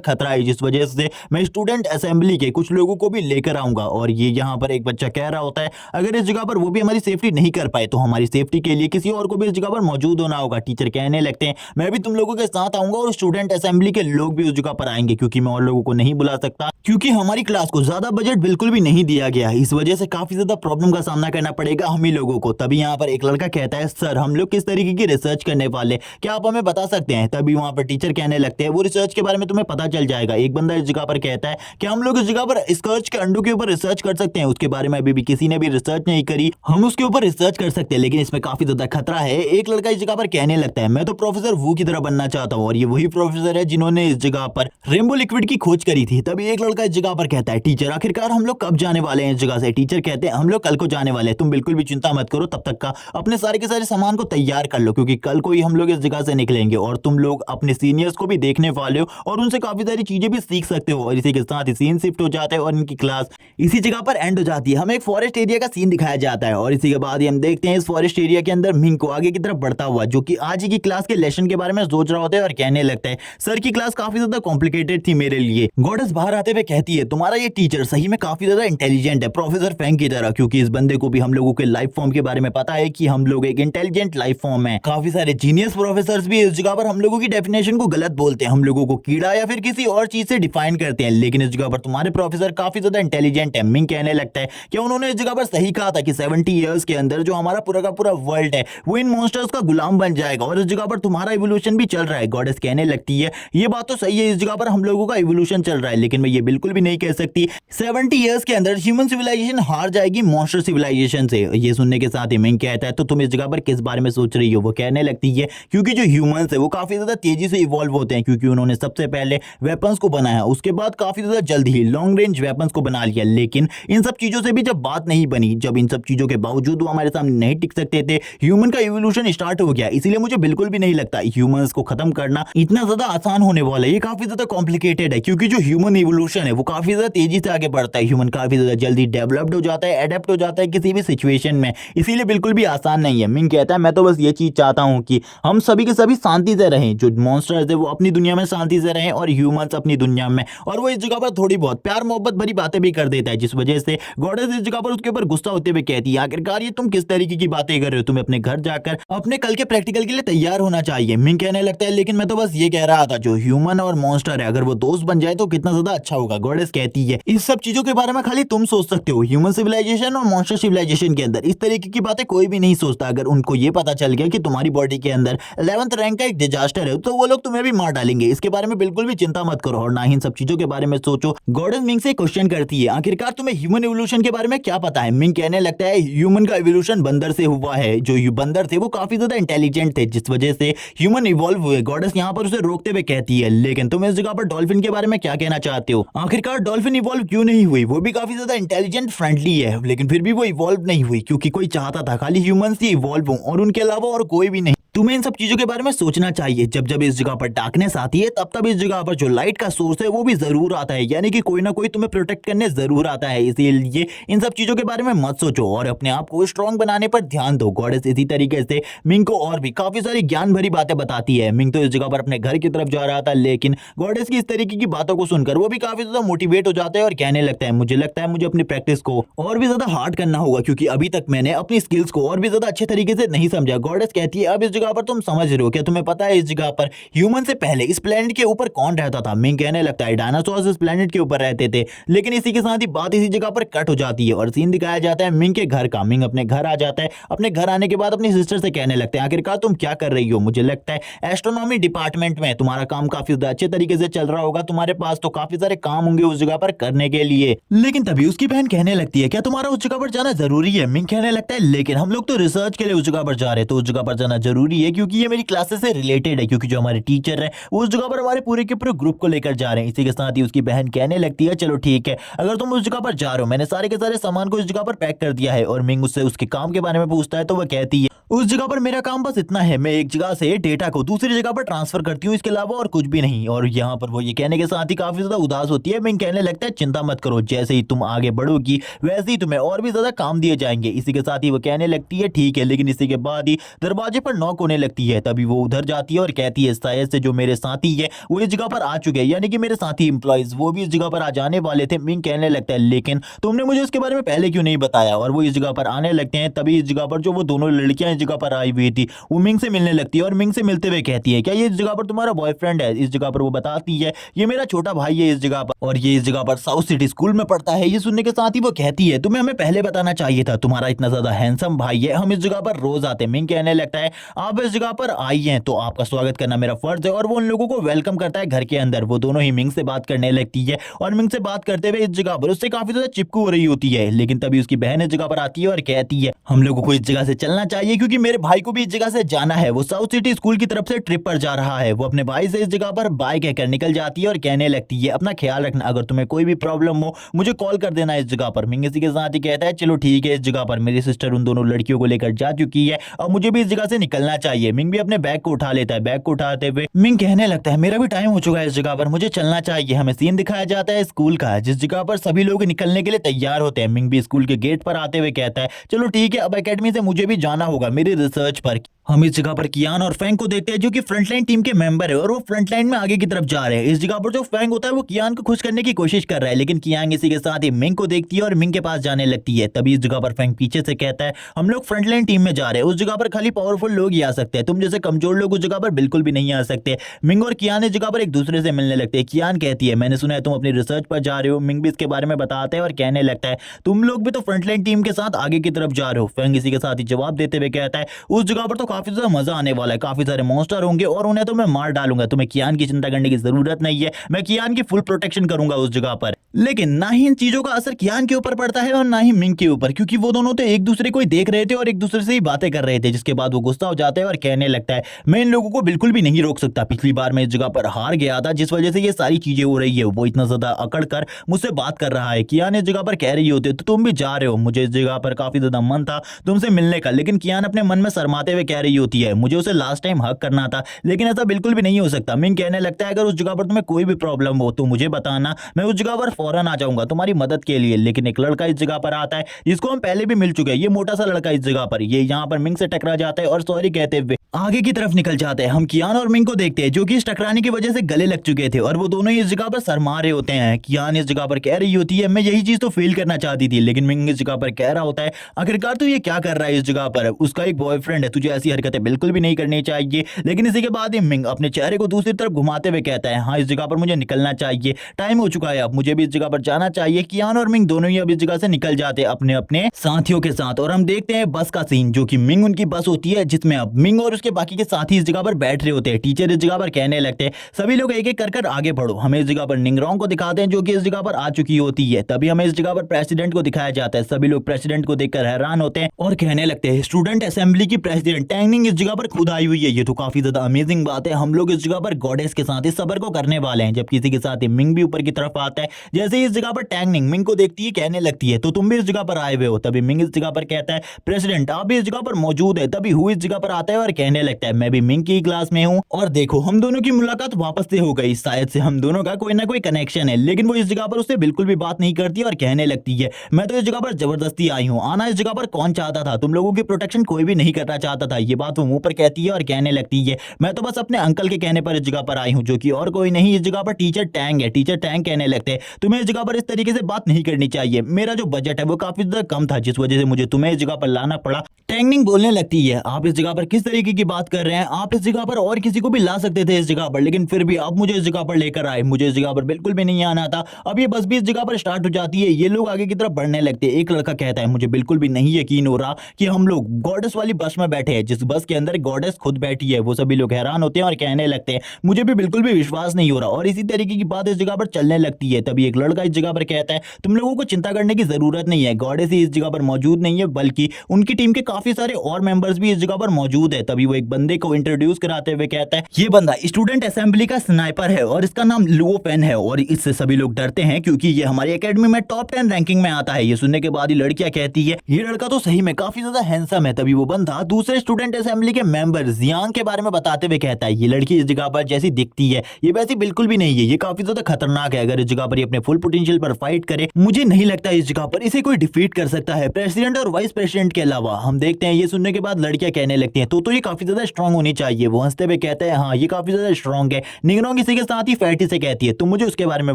खतरा है जिस वजह से मैं स्टूडेंट असेंबली के कुछ लोगों को भी लेकर आऊंगा। और ये यहाँ पर एक बच्चा कह रहा होता है अगर इस जगह पर वो भी हमारी सेफ्टी नहीं कर पाए तो हमारी सेफ्टी के लिए किसी और को भी इस जगह पर मौजूद होना होगा। टीचर कहने लगते हैं मैं भी तुम लोगों के साथ आऊंगा और स्टूडेंट असेंबली के लोग भी उस जगह पर आएंगे क्योंकि मैं और लोगों को नहीं बुला सकता क्योंकि हमारी क्लास को ज्यादा बजट बिल्कुल भी नहीं दिया गया है। इस वजह से काफी ज्यादा प्रॉब्लम का सामना करना पड़ेगा हम ही लोगों को। तभी यहाँ पर एक लड़का कहता है सर हम लोग किस तरीके की रिसर्च करने वाले क्या आप हमें बता सकते हैं। तभी वहां पर टीचर कहने लगते हैं वो रिसर्च के बारे में तुम्हें पता चल जाएगा। एक बंदा इस जगह पर कहता है कि हम लोग इस जगह पर स्कर्च के अंडों के ऊपर रिसर्च कर सकते हैं, उसके बारे में अभी भी किसी ने भी रिसर्च नहीं करी, हम उसके ऊपर रिसर्च कर सकते हैं लेकिन इसमें काफी ज्यादा खतरा है। एक लड़का इस जगह पर कहने लगता है मैं तो प्रोफेसर वू की तरह बनना चाहता हूँ और ये वही प्रोफेसर है जिन्होंने इस जगह पर रेनबो लिक्विड की खोज करी थी। तभी एक लड़का इस जगह पर कहता है टीचर आखिरकार हम लोग कब जाने वाले हैं इस जगह से। टीचर कहते हैं हम लोग कल को जाने वाले हैं, तुम बिल्कुल भी चिंता मत करो, तब तक का अपने सारे के सारे सामान को तैयार कर लो क्योंकि कल को ही हम लोग इस जगह से निकलेंगे और तुम लोग अपने सीनियर्स को भी देखने वाले हो और उनसे काफी सारी चीजें भी सीख सकते हो। और इसी के साथ ही सीन शिफ्ट हो जाते हैं और इनकी क्लास इसी जगह पर एंड हो जाती है। हमें एक फॉरेस्ट एरिया का सीन दिखाया जाता है और इसी के बाद ही हम देखते हैं इस फॉरेस्ट एरिया के अंदर मिंग को आगे की तरफ बढ़ता हुआ जो कि आज ही की क्लास के लेसन के बारे में सोच रहा होता है और कहने लगता है सर की क्लास काफी ज्यादा कॉम्प्लिकेटेड थी मेरे लिए। गॉडेस बाहर आते हुए कहती है तुम्हारा ये टीचर सही में काफी ज्यादा इंटेलिजेंट है प्रोफेसर फैंग की तरह, क्योंकि इस बंदे को भी हम लोगों के लाइफ फॉर्म के बारे में पता है कि हम लोग एक इंटेलिजेंट लाइफ फॉर्म है। काफी सारे जीनियस प्रोफेसर्स भी इस जगह पर हम लोगों की डेफिनेशन को गलत बोलते हैं, हम लोगों को कीड़ा या फिर किसी और चीज से डिफाइन करते हैं, लेकिन इस जगह पर तुम्हारे प्रोफेसर काफी ज्यादा इंटेलिजेंट है। मिंग कहने लगता है कि उन्होंने इस जगह पर सही कहा था कि 70 इयर्स के अंदर जो हमारा पूरा का पूरा वर्ल्ड है वो इन मॉन्स्टर्स का गुलाम बन जाएगा और इस जगह पर तुम्हारा इवोल्यूशन भी चल रहा है। गॉडेस कहने लगती है ये बात तो सही है इस जगह पर हम लोगों का इवोल्यूशन चल रहा है लेकिन मैं ये बिल्कुल भी नहीं कह सकती 70 इयर्स के अंदर ह्यूमन सिविलाइजेशन हार जाएगी मॉन्स्टर सिविलाइजेशन से। ये सुनने के साथ ही मिंग कहता है तो तुम इस जगह पर किस बारे में सोच रही हो। वो कहने लगती है क्योंकि जो ह्यूमंस है वो काफी ज्यादा तेजी से इवॉल्व होते हैं क्योंकि उन्होंने सबसे पहले वेपन्स को बनाया, उसके बाद काफी ज्यादा जल्द ही लॉन्ग रेंज वेपन्स को बना लिया, लेकिन इन सब चीजों से भी जब बात नहीं बनी, जब इन सब चीजों के बावजूद वो हमारे सामने नहीं टिक सकते थे, ह्यूमन का इवोल्यूशन स्टार्ट हो गया। इसीलिए मुझे बिल्कुल भी नहीं लगता ह्यूमंस को खत्म करना इतना ज्यादा आसान होने वाला है। ये काफी ज्यादा कॉम्प्लिकेटेड है क्योंकि जो ह्यूमन इवोल्यूशन है वो काफी ज्यादा तेजी से आगे बढ़ता है, ह्यूमन काफी ज्यादा जल्दी डेवलप्ड हो जाता है, एडेप्ट हो जाता है किसी भी सिचुएशन में, इसीलिए बिल्कुल भी आसान नहीं है। मिंग कहता है मैं तो बस ये चीज चाहता हूँ कि हम सभी के सभी शांति से रहें, जो मॉन्स्टर्स है वो अपनी दुनिया में शांति से रहें और ह्यूमंस अपनी दुनिया में। और वो इस जगह पर थोड़ी बहुत प्यार मोहब्बत भरी बातें भी कर देता है जिस वजह से गॉडेस इस जगह पर उसके ऊपर गुस्सा होते हुए कहती है आखिरकार ये तुम किस तरीके की बातें कर रहे हो, तुम्हें अपने घर जाकर अपने कल के प्रैक्टिकल के लिए तैयार होना चाहिए। मिंग कहने लगता है लेकिन मैं तो बस ये कह रहा था जो ह्यूमन और मॉन्स्टर है अगर वो दोस्त बन जाए तो कितना ज्यादा अच्छा होगा। गॉडेस कहती है इस सब चीजों के बारे में खाली तुम सोच सकते हो, ह्यूमन सिविलाइजेशन और मॉन्स्टर सिविलाइजेशन के अंदर इस तरीके की बातें कोई भी नहीं सोचता। अगर उनको ये पता चल गया कि तुम्हारी बॉडी के अंदर 11th रैंक का एक डिजास्टर है तो वो लोग तुम्हें भी मार डालेंगे, इसके बारे में बिल्कुल भी चिंता मत करो और ना ही इन सब चीजों के बारे में सोचो। गॉडेस मिंग से क्वेश्चन करती है आखिरकार तुम्हें ह्यूमन इवोल्यूशन के बारे में क्या पता है। मिंग कहने लगता है ह्यूमन का इवोल्यूशन बंदर से हुआ है, जो बंदर थे वो काफी ज्यादा इंटेलिजेंट थे जिस वजह से ह्यूमन इवॉल्व हुए। गॉडेस यहाँ पर उसे रोकते हुए कहती है लेकिन तुम इस जगह पर डॉल्फिन के बारे में क्या कहना चाहते हो, आखिरकार डॉल्फिन इवॉल्व क्यों नहीं हुई, वो भी काफी ज्यादा इंटेलिजेंट फ्रेंडली है लेकिन फिर भी वो इवॉल्व नहीं हुई क्योंकि कोई चाहता था खाली ह्यूमंस ही इवॉल्व हो और उनके अलावा और कोई भी नहीं। तुम्हें इन सब चीजों के बारे में सोचना चाहिए, जब जब इस जगह पर डार्कनेस आती है तब तब इस जगह पर जो लाइट का सोर्स है वो भी जरूर आता है, यानी कि कोई ना कोई तुम्हें प्रोटेक्ट करने जरूर आता है। इसीलिए इन सब चीजों के बारे में मत सोचो और अपने आप को स्ट्रांग बनाने पर ध्यान दो। गॉडेस इसी तरीके से मिंग को और भी काफी सारी ज्ञान भरी बातें बताती है। मिंग तो इस जगह पर अपने घर की तरफ जा रहा था लेकिन गॉडेस की इस तरीके की बातों को सुनकर वो भी काफी ज्यादा मोटिवेट हो जाता है और कहने लगता है मुझे लगता है मुझे अपनी प्रैक्टिस को और भी ज्यादा हार्ड करना होगा क्योंकि अभी तक मैंने अपनी स्किल्स को और भी ज्यादा अच्छे तरीके से नहीं समझा। गॉडेस कहती है अब इस जगह पर तुम समझ रहे हो, क्या तुम्हें पता है इस जगह पर ह्यूमन से पहले इस प्लेनेट के ऊपर कौन रहता था। मिंग कहने लगता है डायनासोर्स इस प्लेनेट के ऊपर रहते थे, लेकिन इसी के साथ ही बात इसी जगह पर कट हो जाती है और सीन दिखाया जाता है मिंग के घर का। मिंग अपने घर आ जाता है, अपने घर आने के बाद अपनी सिस्टर से कहने लगते हैं आखिरकार तुम क्या कर रही हो, मुझे लगता है एस्ट्रोनॉमी डिपार्टमेंट में तुम्हारा काम काफी अच्छे तरीके से चल रहा होगा, तुम्हारे पास तो काफी सारे काम होंगे उस जगह पर करने के लिए। लेकिन तभी उसकी बहन कहने लगती है क्या तुम्हारा उस जगह पर जाना जरूरी है। मिंग कहने लगता है लेकिन हम लोग तो रिसर्च के लिए उस जगह पर जा रहे हैं तो उस जगह पर जाना जरूरी जरूरी है क्योंकि ये मेरी क्लासेस से रिलेटेड है, क्योंकि जो हमारे टीचर हैं वो उस जगह पर हमारे पूरे के पूरे ग्रुप को लेकर जा रहे हैं। इसी के साथ ही उसकी बहन कहने लगती है चलो ठीक है, अगर तुम उस जगह पर जा रहे हो, मैंने सारे के सारे सामान को उस जगह पर पैक कर दिया है। और मिंग उससे उसके काम के बारे में पूछता है तो वह कहती है उस जगह पर मेरा काम बस इतना है, मैं एक जगह से डेटा को दूसरी जगह पर ट्रांसफर करती हूँ, इसके अलावा और कुछ भी नहीं। और यहाँ पर वो ये कहने के साथ ही काफी ज्यादा उदास होती है। मिंग कहने लगता है चिंता मत करो, जैसे ही तुम आगे बढ़ोगी वैसे ही तुम्हें और भी ज्यादा काम दिए जाएंगे। इसी के साथ ही वो कहने लगती है ठीक है, लेकिन इसी के बाद ही दरवाजे पर नॉक होने लगती है। तभी वो उधर जाती है और कहती है शायद से जो मेरे साथी है वो इस जगह पर आ चुके हैं, यानी कि मेरे साथी इंप्लॉइज वो भी इस जगह पर आ जाने वाले थे। मिंग कहने लगता है लेकिन तुमने मुझे उसके बारे में पहले क्यों नहीं बताया। और वो इस जगह पर आने लगते हैं। तभी इस जगह पर जो वो दोनों लड़कियां इस जगह पर आई हुई थी वो मिंग से मिलने लगती है और मिंग से मिलते हुए कहती है क्या ये इस जगह पर तुम्हारा बॉयफ्रेंड है। इस जगह पर वो बताती है ये मेरा छोटा भाई है इस जगह पर, और ये इस जगह पर साउथ सिटी स्कूल में पढ़ता है। ये सुनने के साथ ही वो कहती है तुम्हें हमें पहले बताना चाहिए था, तुम्हारा इतना ज्यादा हैंडसम भाई है, हम इस जगह पर रोज आते हैं। मिंग कहने लगता है आप इस जगह पर आई हैं तो आपका स्वागत करना मेरा फर्ज है। और वो उन लोगों को वेलकम करता है घर के अंदर। वो दोनों ही मिंग से बात करने लगती है और मिंग से बात करते हुए इस जगह पर उससे काफी ज्यादा चिपकू हो रही होती है। लेकिन तभी उसकी बहन इस जगह पर आती है और कहती है हम लोगों को इस जगह से चलना चाहिए क्योंकि मेरे भाई को भी इस जगह से जाना है। वो साउथ सिटी स्कूल की तरफ से ट्रिप पर जा रहा है। वो अपने भाई से इस जगह पर बाय कहकर निकल जाती है और कहने लगती है अपना ख्याल रखना, अगर तुम्हें कोई भी प्रॉब्लम हो मुझे कॉल कर देना इस जगह पर। मिंग इसी के साथ ही कहता है चलो ठीक है, इस जगह पर मेरी सिस्टर उन दोनों लड़कियों को लेकर जा चुकी है और मुझे भी इस जगह से निकलना चाहिए। मिंग भी अपने बैग को उठा लेता है। बैग को उठाते हुए मिंग कहने लगता है मेरा भी टाइम हो चुका है इस जगह पर, मुझे चलना चाहिए। हमें सीन दिखाया जाता है स्कूल का जिस जगह पर सभी लोग निकलने के लिए तैयार होते हैं। मिंग भी स्कूल के गेट पर आते हुए कहता है चलो ठीक है, अब एकेडमी से मुझे भी जाना होगा मेरी रिसर्च पर। हम इस जगह पर कियान और फैंग को देखते हैं जो कि फ्रंटलाइन टीम के मेंबर है और वो फ्रंटलाइन में आगे की तरफ जा रहे हैं। इस जगह पर जो फैंग होता है वो कियान को खुश करने की कोशिश कर रहा है, लेकिन कियान इसी के साथ ही मिंग को देखती है और मिंग के पास जाने लगती है। तभी इस जगह पर फैंग पीछे से कहता है हम लोग फ्रंटलाइन टीम में जा रहे हैं, उस जगह पर खाली पावरफुल लोग ही आ सकते हैं, तुम जैसे कमजोर लोग उस जगह पर बिल्कुल भी नहीं आ सकते। मिंग और कियान इस जगह पर एक दूसरे से मिलने लगते हैं। कियान कहती है मैंने सुना है तुम अपनी रिसर्च पर जा रहे हो। मिंग भी इसके बारे में बताते हैं और कहने लगता है तुम लोग भी तो फ्रंटलाइन टीम के साथ आगे की तरफ जा रहे हो। फैंग इसी के साथ ही जवाब देते हुए कहता है उस जगह पर तो काफी ज्यादा मजा आने वाला है, काफी सारे मॉन्स्टर होंगे और उन्हें तो मैं मार डालूंगा, तुम्हें कियान की चिंता करने की जरूरत नहीं है, मैं कियान की फुल प्रोटेक्शन करूंगा उस जगह पर। लेकिन ना ही इन चीजों का असर कियान के ऊपर पड़ता है और ना ही मिंग के ऊपर, क्योंकि वो दोनों तो एक दूसरे को ही देख रहे थे और एक दूसरे से ही बातें कर रहे थे। जिसके बाद वो गुस्सा हो जाता है और कहने लगता है मैं इन लोगों को बिल्कुल भी नहीं रोक सकता, पिछली बार मैं इस जगह पर हार गया था जिस वजह से ये सारी चीजें हो रही है। वो इतना ज्यादा अकड़ कर मुझसे बात कर रहा है। कियान इस जगह पर कह रही होती है तो तुम भी जा रहे हो, मुझे इस जगह पर काफी ज्यादा मन था तुमसे मिलने का। लेकिन कियान अपने मन में शर्माते हुए कह रही होती है मुझे उसे लास्ट टाइम हक करना था, लेकिन ऐसा बिल्कुल भी नहीं हो सकता। मिंग कहने लगता है अगर उस जगह पर तुम्हें कोई भी प्रॉब्लम हो तो मुझे बताना, मैं उस जगह पर फौरन आ जाऊंगा तुम्हारी मदद के लिए। लेकिन एक लड़का इस जगह पर आता है जिसको हम पहले भी मिल चुके हैं, ये मोटा सा लड़का इस जगह पर, ये यहाँ पर मिंग से टकरा जाता है और सॉरी कहते हुए आगे की तरफ निकल जाते हैं। हम कियान और मिंग को देखते हैं जो कि इस टकराने की वजह से गले लग चुके थे और वो दोनों ही इस जगह पर शर्मा रहे होते हैं। कियान इस जगह पर कह रही होती है मैं यही चीज तो फील करना चाहती थी, लेकिन मिंग इस जगह पर कह रहा होता है आखिरकार तू ये क्या कर रहा है इस जगह पर, उसका एक बॉयफ्रेंड है, तुझे ऐसी हरकतें बिल्कुल भी नहीं करनी चाहिए। लेकिन इसी के बाद ही मिंग अपने चेहरे को दूसरी तरफ घुमाते हुए कहता है हाँ इस जगह पर मुझे निकलना चाहिए, टाइम हो चुका है, अब मुझे भी इस जगह पर जाना चाहिए। कियान और मिंग दोनों ही अब इस जगह से निकल जाते हैं अपने अपने साथियों के साथ और हम देखते हैं बस का सीन, जो कि मिंग उनकी बस होती है जिसमें अब मिंग और उसके बाकी के साथी इस जगह पर बैठ रहे होते हैं। टीचर इस जगह पर कहने लगते हैं सभी लोग एक एक कर आगे बढ़ो। हमें इस जगह पर निंगरोंग को दिखाते हैं जो कि इस जगह पर आ चुकी होती है। तभी हमें इस जगह पर प्रेसिडेंट को दिखाया जाता है। सभी लोग प्रेसिडेंट को देखकर हैरान होते हैं और कहने लगते हैं स्टूडेंट असेंबली की प्रेसिडेंट टैंगनिंग इस जगह पर खुद आई हुई है, ये तो काफी ज्यादा अमेजिंग बात है। हम लोग इस जगह पर गॉडेस के साथ इस सबर को करने वाले हैं। जब किसी के साथ मिंग भी ऊपर की तरफ आता है, जैसे ही इस जगह पर टैंगनिंग मिंग को देखती है कहने लगती है तो तुम भी इस जगह पर आए हुए हो। तभी मिंग इस जगह पर कहता है प्रेसिडेंट आप भी इस जगह पर मौजूद है। तभी हु इस जगह पर आता है और कहने लगता है मैं भी मिंग की क्लास में हूँ और देखो हम दोनों की मुलाकात वापस से हो गई, शायद से हम दोनों का कोई ना कोई कनेक्शन है। लेकिन वो इस जगह पर उससे बिल्कुल भी बात नहीं करती और कहने लगती है मैं तो इस जगह पर जबरदस्ती आई हूँ, आना इस जगह पर कौन चाहता था, तुम लोगों की प्रोटेक्शन कोई भी नहीं करना चाहता था। ये बात वो मुंह पर कहती है और कहने लगती है मैं तो बस अपने अंकल के कहने पर इस जगह पर आई हूँ, जो कि और कोई नहीं इस जगह पर टीचर टैंग है। टीचर टैंग कहने लगते हैं तुम्हें इस जगह पर इस तरीके से बात नहीं करनी चाहिए, मेरा जो बजट है वो काफी ज्यादा कम था जिस वजह से मुझे तुम्हें इस जगह पर लाना पड़ा। टैंगनिंग बोलने लगती है आप इस जगह पर किस तरीके की बात कर रहे हैं, आप इस जगह पर और किसी को भी ला सकते थे इस जगह पर, लेकिन फिर भी आप मुझे इस जगह पर लेकर आए, मुझे इस जगह पर बिल्कुल भी नहीं आना था। अब ये बस भी इस जगह पर स्टार्ट हो जाती है, ये लोग आगे की तरफ बढ़ने लगते हैं। एक लड़का कहता है मुझे बिल्कुल भी नहीं यकीन हो रहा कि हम लोग गॉडेस वाली बस में बैठे हैं, जिस बस के अंदर गॉडेस खुद बैठी है। वो सभी लोग हैरान होते हैं और कहने लगते हैं मुझे भी बिल्कुल भी विश्वास नहीं हो रहा, और इसी तरीके की बात इस जगह पर चलने लगती है। तभी एक लड़का इस जगह पर कहता है तुम लोगों को चिंता करने की जरूरत नहीं है, गॉडेस ही इस जगह पर मौजूद नहीं है बल्कि उनकी टीम के काफी सारे और मेंबर्स भी इस जगह पर मौजूद है। तभी वो एक बंदे को इंट्रोड्यूस कराते हुए कहता है ये बंदा स्टूडेंट असेंबली का स्नाइपर है और इसका नाम लुओ पेन है और इससे सभी लोग डरते हैं क्योंकि ये हमारी एकेडमी में टॉप 10 रैंकिंग में आता है। ये सुनने के बाद ही लड़कियां कहती है ये लड़का तो सही में काफी ज्यादा हैंडसम है। तभी वो बंदा दूसरे स्टूडेंट असेंबली के मेंबर जियांग के बारे में बताते हुए कहता है ये लड़की इस जगह पर जैसी दिखती है ये वैसी बिल्कुल भी नहीं है, ये काफी ज्यादा खतरनाक है। अगर इस जगह पर ये अपने फुल पोटेंशियल पर फाइट करे मुझे नहीं लगता इस जगह पर इसे कोई डिफीट कर सकता है प्रेसिडेंट और वाइस प्रेसिडेंट के अलावा। हम देखते हैं ये सुनने के बाद लड़कियां कहने लगती हैं तो ये काफी ज्यादा स्ट्रांग होनी चाहिए। वो हंसते हुए कहते हैं हाँ ये काफी ज्यादा स्ट्रांग है। निंगरोंग इसी के साथ ही फैटी से कहती है तुम मुझे उसके बारे में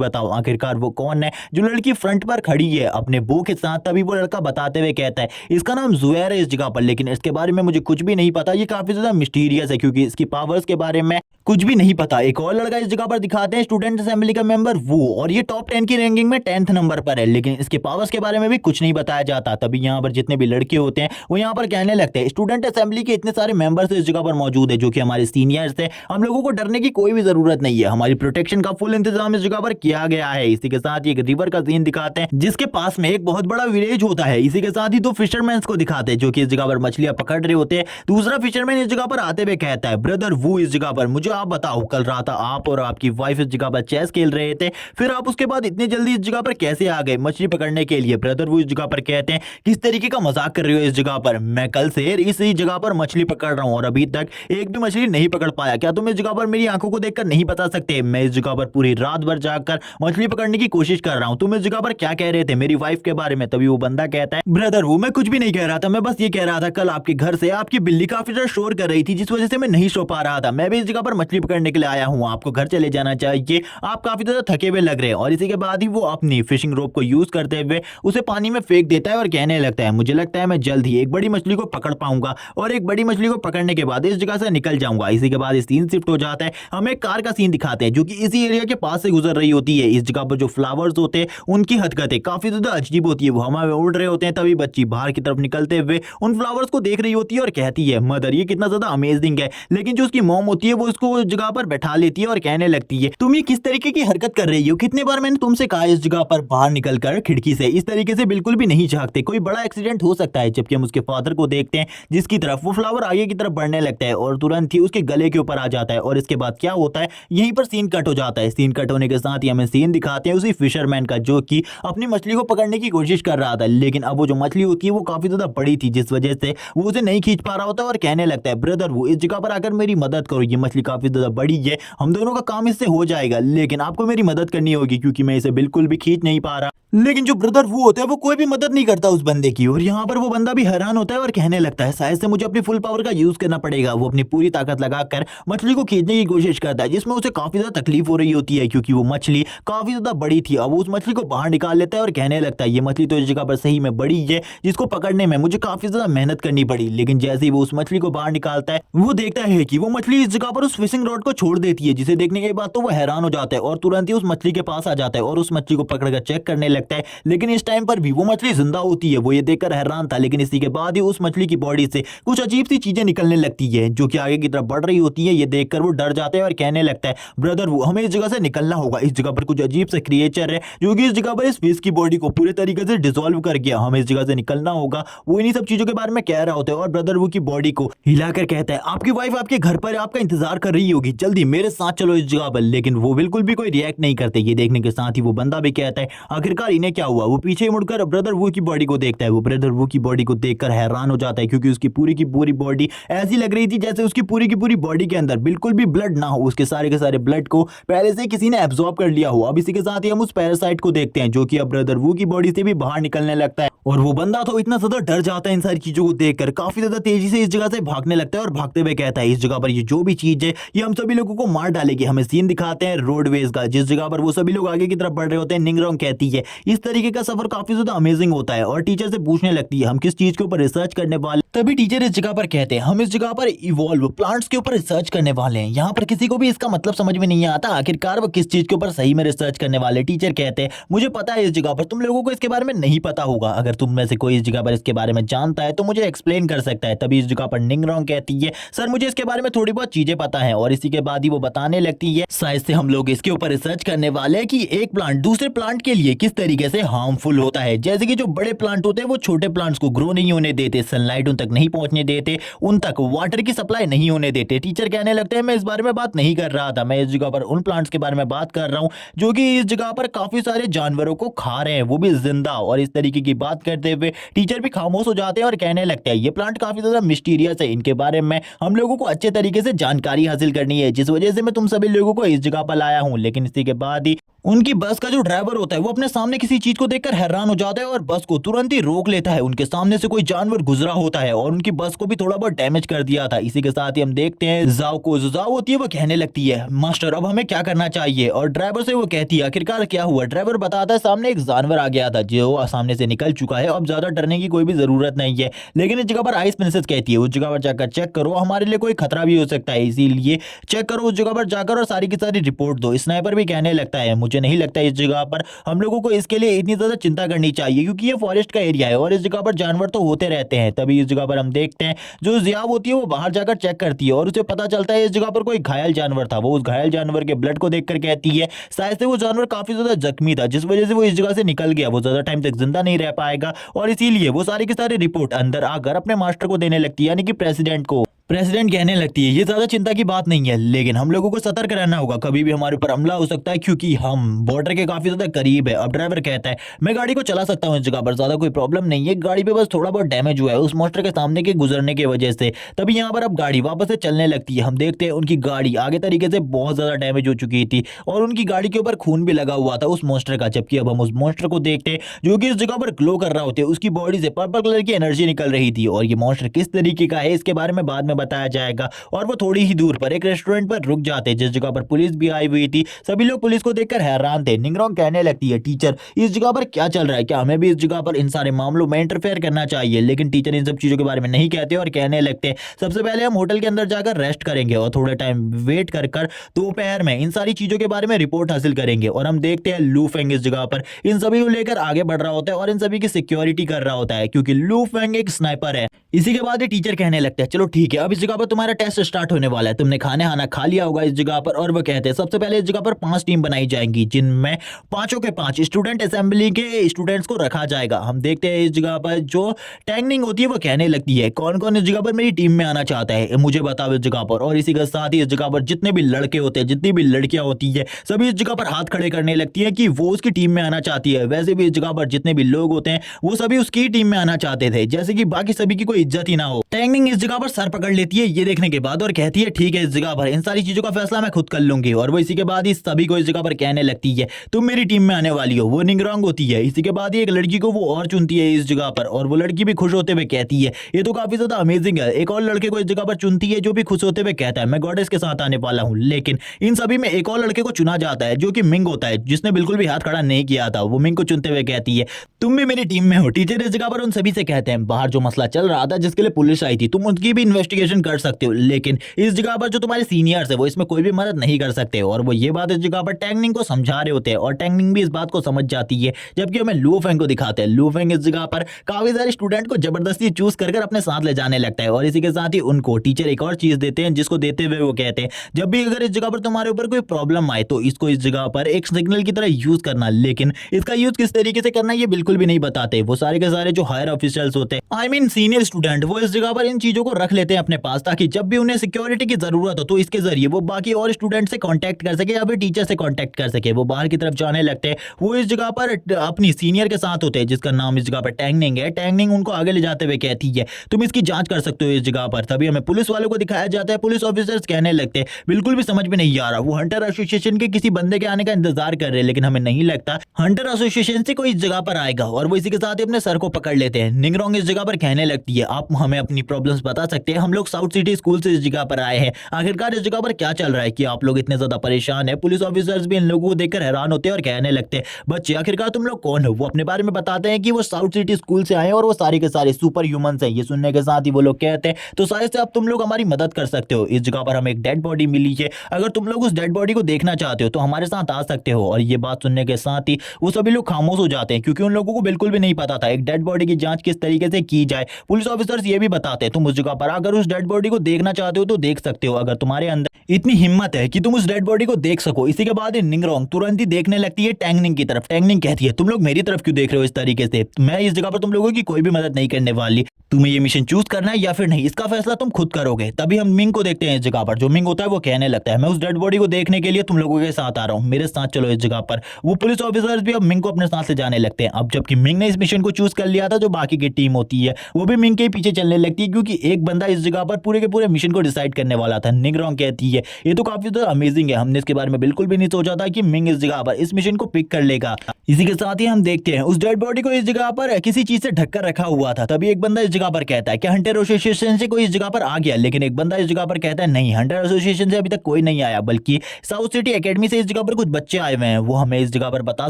बताओ आखिरकार वो कौन है जो लड़की फ्रंट पर खड़ी है अपने बो के साथ। तभी वो लड़का बताते हुए कहता है इसका नाम जुएर है इस जगह पर, लेकिन इसके बारे में मुझे कुछ भी नहीं पता। ये काफी ज्यादा मिस्टीरियस है क्योंकि इसकी पावर्स के बारे में कुछ भी नहीं पता। एक और लड़का इस जगह पर दिखाते हैं स्टूडेंट असेंबली का मेंबर वो, और ये टॉप 10 की रैंकिंग में 10th नंबर पर है, लेकिन इसके पावर्स के बारे में भी कुछ नहीं बताया जाता। तभी यहाँ पर जितने भी लड़के होते हैं वो यहाँ पर कहने लगते हैं स्टूडेंट असेंबली के इतने सारे मेंबर्स इस जगह पर मौजूद है जो कि हमारे सीनियर्स थे, हम लोगों को डरने की कोई भी जरूरत नहीं है, हमारी प्रोटेक्शन का फुल इंतजाम इस जगह पर किया गया है। इसी के साथ एक रिवर का सीन दिखाते हैं जिसके पास में एक बहुत बड़ा विलेज होता है। इसी के साथ ही दो फिशरमैन को दिखाते हैं जो कि इस जगह पर मछलियां पकड़ रहे होते हैं। दूसरा फिशरमैन इस जगह पर आते हुए कहता है ब्रदर वो इस जगह पर मुझे आप बताओ कल रात आप और आपकी वाइफ इस जगह पर चेस खेल रहे थे, फिर आप उसके बाद इतने जल्दी इस जगह पर कैसे आ गए मछली पकड़ने के लिए। ब्रदर वो इस जगह पर कहते हैं किस तरीके का मजाक कर रहे हो इस जगह पर, मैं कल से इसी जगह पर मछली पकड़ रहा हूं और अभी तक एक भी मछली नहीं पकड़ पाया। क्या तुम इस जगह पर मेरी आंखों को देखकर नहीं बता सकते? मैं इस जगह पर पूरी रात भर जाकर मछली पकड़ने की कोशिश कर रहा हूं। तुम इस जगह पर क्या कह रहे थे मेरी वाइफ के बारे में? तभी वो बंदा कहता है ब्रदर वो मैं कुछ भी नहीं कह रहा था, मैं बस ये कह रहा था कल आपके घर से आपकी बिल्ली काफी ज्यादा शोर कर रही थी जिस वजह से मैं नहीं सो पा रहा था। मैं भी इस जगह पर मछली पकड़ने के लिए आया हूँ, आपको घर चले जाना चाहिए, आप काफी ज्यादा थके हुए लग रहे हैं। और इसी के बाद ही वो अपनी फिशिंग रोप को यूज करते हुए उसे पानी में फेंक देता है और कहने लगता है मुझे लगता है मैं जल्द ही एक बड़ी मछली को पकड़ पाऊंगा और एक बड़ी मछली को पकड़ने के बाद इस जगह से निकल जाऊंगा। इसी के बाद सीन शिफ्ट हो जाता है, हमें एक कार का सीन दिखाते हैं जो कि इसी एरिया के पास से गुजर रही होती है। इस जगह पर जो फ्लावर्स होते हैं उनकी हरकतें काफी ज्यादा अजीब होती है, वो हवा में उड़ रहे होते हैं। तभी बच्ची बाहर की तरफ निकलते हुए उन फ्लावर्स को देख रही होती है और कहती है मदर ये कितना ज्यादा अमेजिंग है, लेकिन जो उसकी मॉम होती है वो उसको जगह पर बैठा लेती है और कहने लगती है तुम ये किस तरीके की हरकत कर रही हो, कितने बार मैंने तुमसे कहा इस जगह पर बाहर निकलकर खिड़की से इस तरीके से बिल्कुल भी नहीं झांकते, कोई बड़ा एक्सीडेंट हो सकता है। जबकि हम उसके फादर को देखते हैं जिसकी तरफ वो फ्लावर आगे की तरफ बढ़ने लगता है और तुरंत ही उसके गले के ऊपर आ जाता है। और इसके बाद क्या होता है यहीं पर सीन कट हो जाता है। सीन कट होने के साथ ही हमें सीन दिखाते हैं उसी फिशरमैन का जो कि अपनी मछली को पकड़ने की कोशिश कर रहा था, लेकिन अब वो जो मछली होती है वो काफी ज्यादा बड़ी थी जिस वजह से वो उसे नहीं खींच पा रहा होता और कहने लगता है ब्रदर वो इस जगह पर आकर मेरी मदद करो, ये मछली काफी ज्यादा बड़ी है, हम दोनों का काम इससे हो जाएगा, लेकिन आपको मेरी मदद करनी होगी क्योंकि मैं इसे बिल्कुल भी खींच नहीं पा रहा। लेकिन जो ब्रदर वो होता है वो कोई भी मदद नहीं करता उस बंदे की। और यहाँ पर वो बंदा भी हैरान होता है और कहने लगता है शायद से मुझे अपनी फुल पावर का यूज करना पड़ेगा। वो अपनी पूरी ताकत लगाकर मछली को खींचने की कोशिश करता है जिसमें उसे काफी ज्यादा तकलीफ हो रही होती है क्योंकि वो मछली काफी ज्यादा बड़ी थी। अब वो उस मछली को बाहर निकाल लेता है और कहने लगता है ये मछली तो इस जगह पर सही में बड़ी है जिसको पकड़ने में मुझे काफी ज्यादा मेहनत करनी पड़ी। लेकिन जैसे ही वो उस मछली को बाहर निकालता है वो देखता है कि वो मछली इस जगह पर उस फिशिंग रॉड को छोड़ देती है, जिसे देखने के बाद तो वो हैरान हो जाता है और तुरंत ही उस मछली के पास आ जाता है और उस मछली को पकड़कर चेक करने लगता है। लेकिन इस टाइम पर भी वो मछली जिंदा होती है, वो ये देखकर हैरान था। लेकिन इसी के बाद ही उस मछली की बॉडी से कुछ अजीब सी चीजें निकलने लगती है जो कि आगे की तरफ बढ़ रही होती है। ये देखकर वो डर जाता है और कहने लगता है ब्रदर वो हमें इस जगह से निकलना होगा, इस जगह पर कुछ अजीब सा क्रिएचर है जो कि इस जगह पर इस फिश की बॉडी को पूरे तरीके से डिसॉल्व कर गया, हमें इस जगह से निकलना होगा। वो इन्हीं सब चीजों के बारे में कह रहा होता है और ब्रदर वो की बॉडी को हिलाकर कहता है आपकी वाइफ आपके घर पर आपका इंतजार कर रही होगी, जल्दी मेरे साथ चलो इस जगह पर। लेकिन वो बिल्कुल भी कोई रिएक्ट नहीं करते। ये देखने के साथ ही वो बंदा भी कहता है आखिरकार इन्हें क्या हुआ। वो पीछे मुड़कर ब्रदर वो की बॉडी को देखता है। वो ब्रदर वो की बॉडी को देखकर हैरान हो जाता है क्योंकि उसकी पूरी की पूरी बॉडी ऐसी लग रही थी जैसे उसकी पूरी की पूरी बॉडी के अंदर बिल्कुल भी ब्लड ना हो, उसके सारे के सारे ब्लड को पहले से किसी ने एब्जॉर्ब कर लिया हो। अब इसी के साथ ही हम उस पैरासाइट को देखते हैं जो कि अब ब्रदर वो की बॉडी से भी बाहर निकलने लगता है और वो बंदा तो इतना ज्यादा डर जाता है इन सारी चीजों को देखकर, काफी ज्यादा तेजी से इस जगह से भागने लगता है और भागते हुए कहता है इस जगह पर ये जो भी चीज है ये हम सभी लोगों को मार डालेगी। हमें सीन दिखाते हैं रोडवेज का जिस जगह पर वो सभी लोग आगे की तरफ बढ़ रहे होते हैं। निंगरोंग कहती है इस तरीके का सफर काफी ज्यादा अमेजिंग होता है और टीचर से पूछने लगती है हम किस चीज के ऊपर रिसर्च करने वाले। तभी टीचर इस जगह पर कहते हैं हम इस जगह पर इवॉल्व प्लांट्स के ऊपर रिसर्च करने वाले हैं। यहाँ पर किसी को भी इसका मतलब समझ में नहीं आता आखिरकार वो किस चीज के ऊपर सही में रिसर्च करने वाले। टीचर कहते हैं मुझे पता है इस जगह पर तुम लोगों को इसके बारे में नहीं पता होगा, अगर तुम में से कोई इस जगह पर इसके बारे में जानता है तो मुझे एक्सप्लेन कर सकता है। तभी इस जगह पर निंगरोंग कहती है सर मुझे इसके बारे में थोड़ी बहुत चीजें पता है। और इसी के बाद ही वो बताने लगती है शायद से हम लोग इसके ऊपर रिसर्च करने वाले हैं कि एक प्लांट दूसरे प्लांट के लिए किस तरीके से हार्मफुल होता है। जैसे कि जो बड़े प्लांट होते हैं वो छोटे प्लांट्स को ग्रो नहीं होने देते, सनलाइट उन तक नहीं पहुंचने देते, उन तक वाटर की सप्लाई नहीं होने देते। टीचर कहने लगते हैं मैं इस बारे में बात नहीं कर रहा था, मैं इस जगह पर उन प्लांट्स के बारे में बात कर रहा हूँ जो कि इस जगह पर काफी सारे जानवरों को खा रहे हैं, वो भी जिंदा। और इस तरीके की बात करते हुए टीचर भी खामोश हो जाते हैं और कहने लगते हैं ये प्लांट काफी ज्यादा मिस्टीरियस है, इनके बारे में हम लोगों को अच्छे तरीके से जानकारी हासिल करनी है, जिस वजह से मैं तुम सभी लोगों को इस जगह पर लाया हूँ। लेकिन इसी के बाद ही उनकी बस का जो ड्राइवर होता है वो अपने सामने किसी चीज को देखकर हैरान हो जाता है और बस को तुरंत ही रोक लेता है। उनके सामने से कोई जानवर गुजरा होता है और उनकी बस को भी थोड़ा बहुत डैमेज कर दिया था। इसी के साथ ही हम देखते हैं जाओ को, जो जाओ होती है वो कहने लगती है मास्टर अब हमें क्या करना चाहिए, और ड्राइवर से वो कहती है आखिरकार क्या हुआ। ड्राइवर बताता है सामने एक जानवर आ गया था जो सामने से निकल चुका है, अब ज्यादा डरने की कोई भी जरूरत नहीं है। लेकिन इस जगह पर आइस प्रिंसेस कहती है उस जगह पर जाकर चेक करो, हमारे लिए कोई खतरा भी हो सकता है, इसीलिए चेक करो उस जगह पर जाकर और सारी की सारी रिपोर्ट दो। स्नाइपर भी कहने लगता है मुझे नहीं लगता इस जगह पर हम लोगों को इसके लिए इतनी ज्यादा चिंता करनी चाहिए, क्योंकि ये फॉरेस्ट का एरिया है और इस जगह पर जानवर तो होते रहते हैं। तभी इस जगह पर हम देखते हैं जो जियाब होती है वो बाहर जाकर चेक करती है और उसे पता चलता है इस जगह पर कोई घायल जानवर था। वो उस घायल जानवर के ब्लड को देखकर कहती है शायद से वो जानवर काफी ज्यादा जख्मी था, जिस वजह से वो इस जगह से निकल गया, वो ज्यादा टाइम तक जिंदा नहीं रह पाएगा। और इसीलिए वो सारी की सारी रिपोर्ट अंदर आकर अपने मास्टर को देने लगती है, यानी कि प्रेसिडेंट को। प्रेसिडेंट कहने लगती है ये ज्यादा चिंता की बात नहीं है, लेकिन हम लोगों को सतर्क रहना होगा, कभी भी हमारे ऊपर हमला हो सकता है क्योंकि हम बॉर्डर के काफी ज्यादा करीब है। अब ड्राइवर कहता है मैं गाड़ी को चला सकता हूँ इस जगह पर, ज्यादा कोई प्रॉब्लम नहीं है, गाड़ी पे बस थोड़ा बहुत डैमेज हुआ है उस मॉन्स्टर के सामने के गुजरने की वजह से। तभी यहाँ पर अब गाड़ी वापस से चलने लगती है। हम देखते हैं उनकी गाड़ी आगे तरीके से बहुत ज्यादा डैमेज हो चुकी थी और उनकी गाड़ी के ऊपर खून भी लगा हुआ था उस मॉन्स्टर का। जबकि अब हम उस मॉन्स्टर को देखते हैं जो कि इस जगह पर ग्लो कर रहा होता है, उसकी बॉडी से पर्पल कलर की एनर्जी निकल रही थी। और ये मॉन्स्टर किस तरीके का है इसके बारे में बाद में बताया जाएगा। और वो थोड़ी ही दूर पर एक रेस्टोरेंट पर रुक जाते जिस जगह पर पुलिस भी आई हुई थी। सभी लोग पुलिस को देखकर हैरान थे। निंगरोंग कहने लगती है टीचर इस जगह पर क्या चल रहा है, क्या हमें भी इस जगह पर इन सारे मामलों में इंटरफेयर करना चाहिए। लेकिन टीचर इन सब चीजों के बारे में नहीं कहते और कहने लगते हैं सबसे पहले हम होटल के अंदर जाकर रेस्ट करेंगे और थोड़ा टाइम वेट कर कर दोपहर में इन सारी चीजों के बारे में रिपोर्ट हासिल करेंगे। और हम देखते हैं लू फेंग इस जगह पर इन सभी को लेकर आगे बढ़ रहा होता है और इन सभी की सिक्योरिटी कर रहा होता है, क्योंकि लू फेंग एक स्नाइपर है। इसी के बाद टीचर कहने लगते हैं चलो ठीक है अब इस जगह पर तुम्हारा टेस्ट स्टार्ट होने वाला है, तुमने खाना खा लिया होगा इस जगह पर। और वो कहते हैं सबसे पहले इस जगह पर 5 टीम बनाई जाएंगी जिनमें पांचों के 5 स्टूडेंट असेंबली के स्टूडेंट्स को रखा जाएगा। हम देखते हैं इस जगह पर जो टैंगनिंग होती है वो कहने लगती है कौन कौन इस जगह पर मेरी टीम में आना चाहता है मुझे बताओ इस जगह पर। और इसी के साथ ही इस जगह पर जितने भी लड़के होते हैं जितनी भी लड़कियां होती है सभी इस जगह पर हाथ खड़े करने लगती है कि वो उसकी टीम में आना चाहती है। वैसे भी इस जगह पर जितने भी लोग होते हैं वो सभी उसकी टीम में आना चाहते थे, जैसे कि बाकी सभी की कोई इज्जत ही ना हो। टैंगनिंग इस जगह पर सर पकड़ लेती है ये देखने के बाद और कहती है ठीक है इस जगह पर इन सारी चीजों का फैसला मैं खुद कर लूंगी। और वो इसी के बाद ही सभी को इस जगह पर कहने लगती है तुम मेरी टीम में आने वाली हो। वो निंगरोंग होती है। इसी के बाद ही एक लड़की को वो और चुनती है इस जगह पर और वो लड़की भी खुश होते हुए कहती है ये तो काफी ज्यादा अमेजिंग है। एक और लड़के को इस जगह पर चुनती है जो भी खुश होते हुए कहता है मैं गॉडेस के साथ आने वाला हूँ। लेकिन इन सभी में एक और लड़के को चुना जाता है जो कि मिंग होता है, जिसने बिल्कुल भी हाथ खड़ा नहीं किया था। वो मिंग को चुनते हुए कहती है तुम भी मेरी टीम में हो। टीचर इस जगह पर उन सभी से कहते हैं बाहर जो मसला चल रहा था जिसके लिए पुलिस आई थी तुम उनकी भी इन्वेस्टिगेशन कर सकते हो, लेकिन इस जगह पर जो तुम्हारे सीनियर्स है वो इसमें कोई भी मदद नहीं कर सकते। और वो ये बात इस जगह पर टैंगनिंग को समझा रहे होते हैं और टैंगनिंग भी इस बात को समझ जाती है। जबकि हमें लू फेंग को दिखाते हैं। लू फेंग इस जगह पर काफी सारे स्टूडेंट को जबरदस्ती चूज कर अपने साथ ले जाने लगता है और इसी के साथ ही उनको टीचर एक और चीज देते हैं जिसको देते हुए वो कहते हैं जब भी अगर इस जगह पर तुम्हारे ऊपर कोई प्रॉब्लम आए तो इसको इस जगह पर एक सिग्नल की तरह यूज करना, लेकिन इसका यूज किस तरीके से करना ये बिल्कुल भी नहीं बताते। वो सारे के सारे जो हायर ऑफिशियल्स होते हैं आई मीन सीनियर स्टूडेंट वो इस जगह पर इन चीजों को रख लेते हैं अपने पास ताकि जब भी उन्हें सिक्योरिटी की जरूरत हो तो इसके जरिए वो बाकी और स्टूडेंट से कांटेक्ट कर सके या फिर टीचर से कांटेक्ट कर सके। वो बाहर की तरफ जाने लगते हैं। वो इस जगह पर अपनी सीनियर के साथ होते हैं जिसका नाम इस जगह पर टैंगनिंग है। टैंगनिंग उनको आगे ले जाते हुए कहती है तुम इसकी जांच कर सकते हो इस जगह पर। तभी हमें पुलिस वालों को दिखाया जाता है। पुलिस ऑफिसर्स कहने लगते हैं बिल्कुल भी समझ में नहीं आ रहा, वो हंटर एसोसिएशन के किसी बंदे के आने का इंतजार कर रहे हैं, लेकिन हमें नहीं लगता हंटर एसोसिएशन से कोई इस जगह पर आएगा। और वो इसी के साथ ही अपने सर को पकड़ लेते हैं। निंगरोंग इस जगह पर कहने लगती है आप हमें अपनी प्रॉब्लम्स बता सकते हैं, हम लोग साउथ सिटी स्कूल से इस जगह पर आए हैं, आखिरकार इस जगह पर क्या चल रहा है कि आप लोग इतने ज्यादा परेशान है। पुलिस ऑफिसर्स भी इन लोगों को देखकर हैरान होते हैं और कहने लगते हैं बच्चे आखिरकार तुम लोग कौन हो। वो अपने बारे में बताते हैं कि वो साउथ सिटी स्कूल से आए और वो सारे के सारे सुपर ह्यूमंस हैं। ये सुनने के साथ ही वो लोग कहते हैं तो शायद से अब तुम लोग हमारी मदद कर सकते हो। इस जगह पर हमें एक डेड बॉडी मिली है, अगर तुम लोग उस डेड बॉडी को देखना चाहते हो तो हमारे साथ आ सकते हो। और ये बात सुनने के साथ ही वो सभी लोग खामोश हो जाते हैं क्योंकि उन लोगों को बिल्कुल भी नहीं पता था एक डेड बॉडी की जांच किस तरीके से की जाए। पुलिस ऑफिसर्स ये भी बताते हैं तुम उस जगह पर आकर उस डेड बॉडी को देखना चाहते हो तो देख सकते हो, अगर तुम्हारे अंदर इतनी हिम्मत है कि तुम उस डेड बॉडी को देख सको। इसी के बाद निंगरोंग तुरंत ही देखने लगती है टैंगनिंग की तरफ। टैंगनिंग कहती है तुम लोग मेरी तरफ क्यों देख रहे हो इस तरीके से, मैं इस जगह पर तुम लोगों की कोई भी मदद नहीं करने वाली, तुम्हें ये मिशन चूज करना है या फिर नहीं, इसका फैसला तुम खुद करोगे। तभी हम मिंग को देखते हैं इस जगह पर। जो मिंग होता है वो कहने लगता है मैं उस डेड बॉडी को देखने के लिए तुम लोगों के साथ आ रहा हूँ, मेरे साथ चलो इस जगह पर। वो पुलिस ऑफिसर्स भी अब मिंग को अपने साथ ले जाने लगते हैं। अब जबकि मिंग ने इस मिशन को चूज कर लिया था, जो बाकी की टीम होती है वो भी मिंग के पीछे चलने लगती है, क्योंकि एक बंदा इस जगह पर पूरे के पूरे मिशन को डिसाइड करने वाला था। निंगरोंग कहती है ये तो काफी ज्यादा अमेजिंग है, हमने इसके बारे में बिल्कुल भी नहीं सोचा था कि मिंग इस जगह पर इस मिशन को पिक कर लेगा। इसी के साथ ही हम देखते हैं उस डेड बॉडी को इस जगह पर किसी चीज से ढककर रखा हुआ था। तभी एक बंदा इस जगह पर कहता है कि हंटर एसोसिएशन से कोई इस जगह पर आ गया, लेकिन एक बंदा इस जगह पर कहता है नहीं, हंटर एसोसिएशन से अभी तक कोई नहीं आया, बल्कि साउथ सिटी एकेडमी से इस जगह पर कुछ बच्चे आए हुए हैं, वो हमें इस जगह पर बता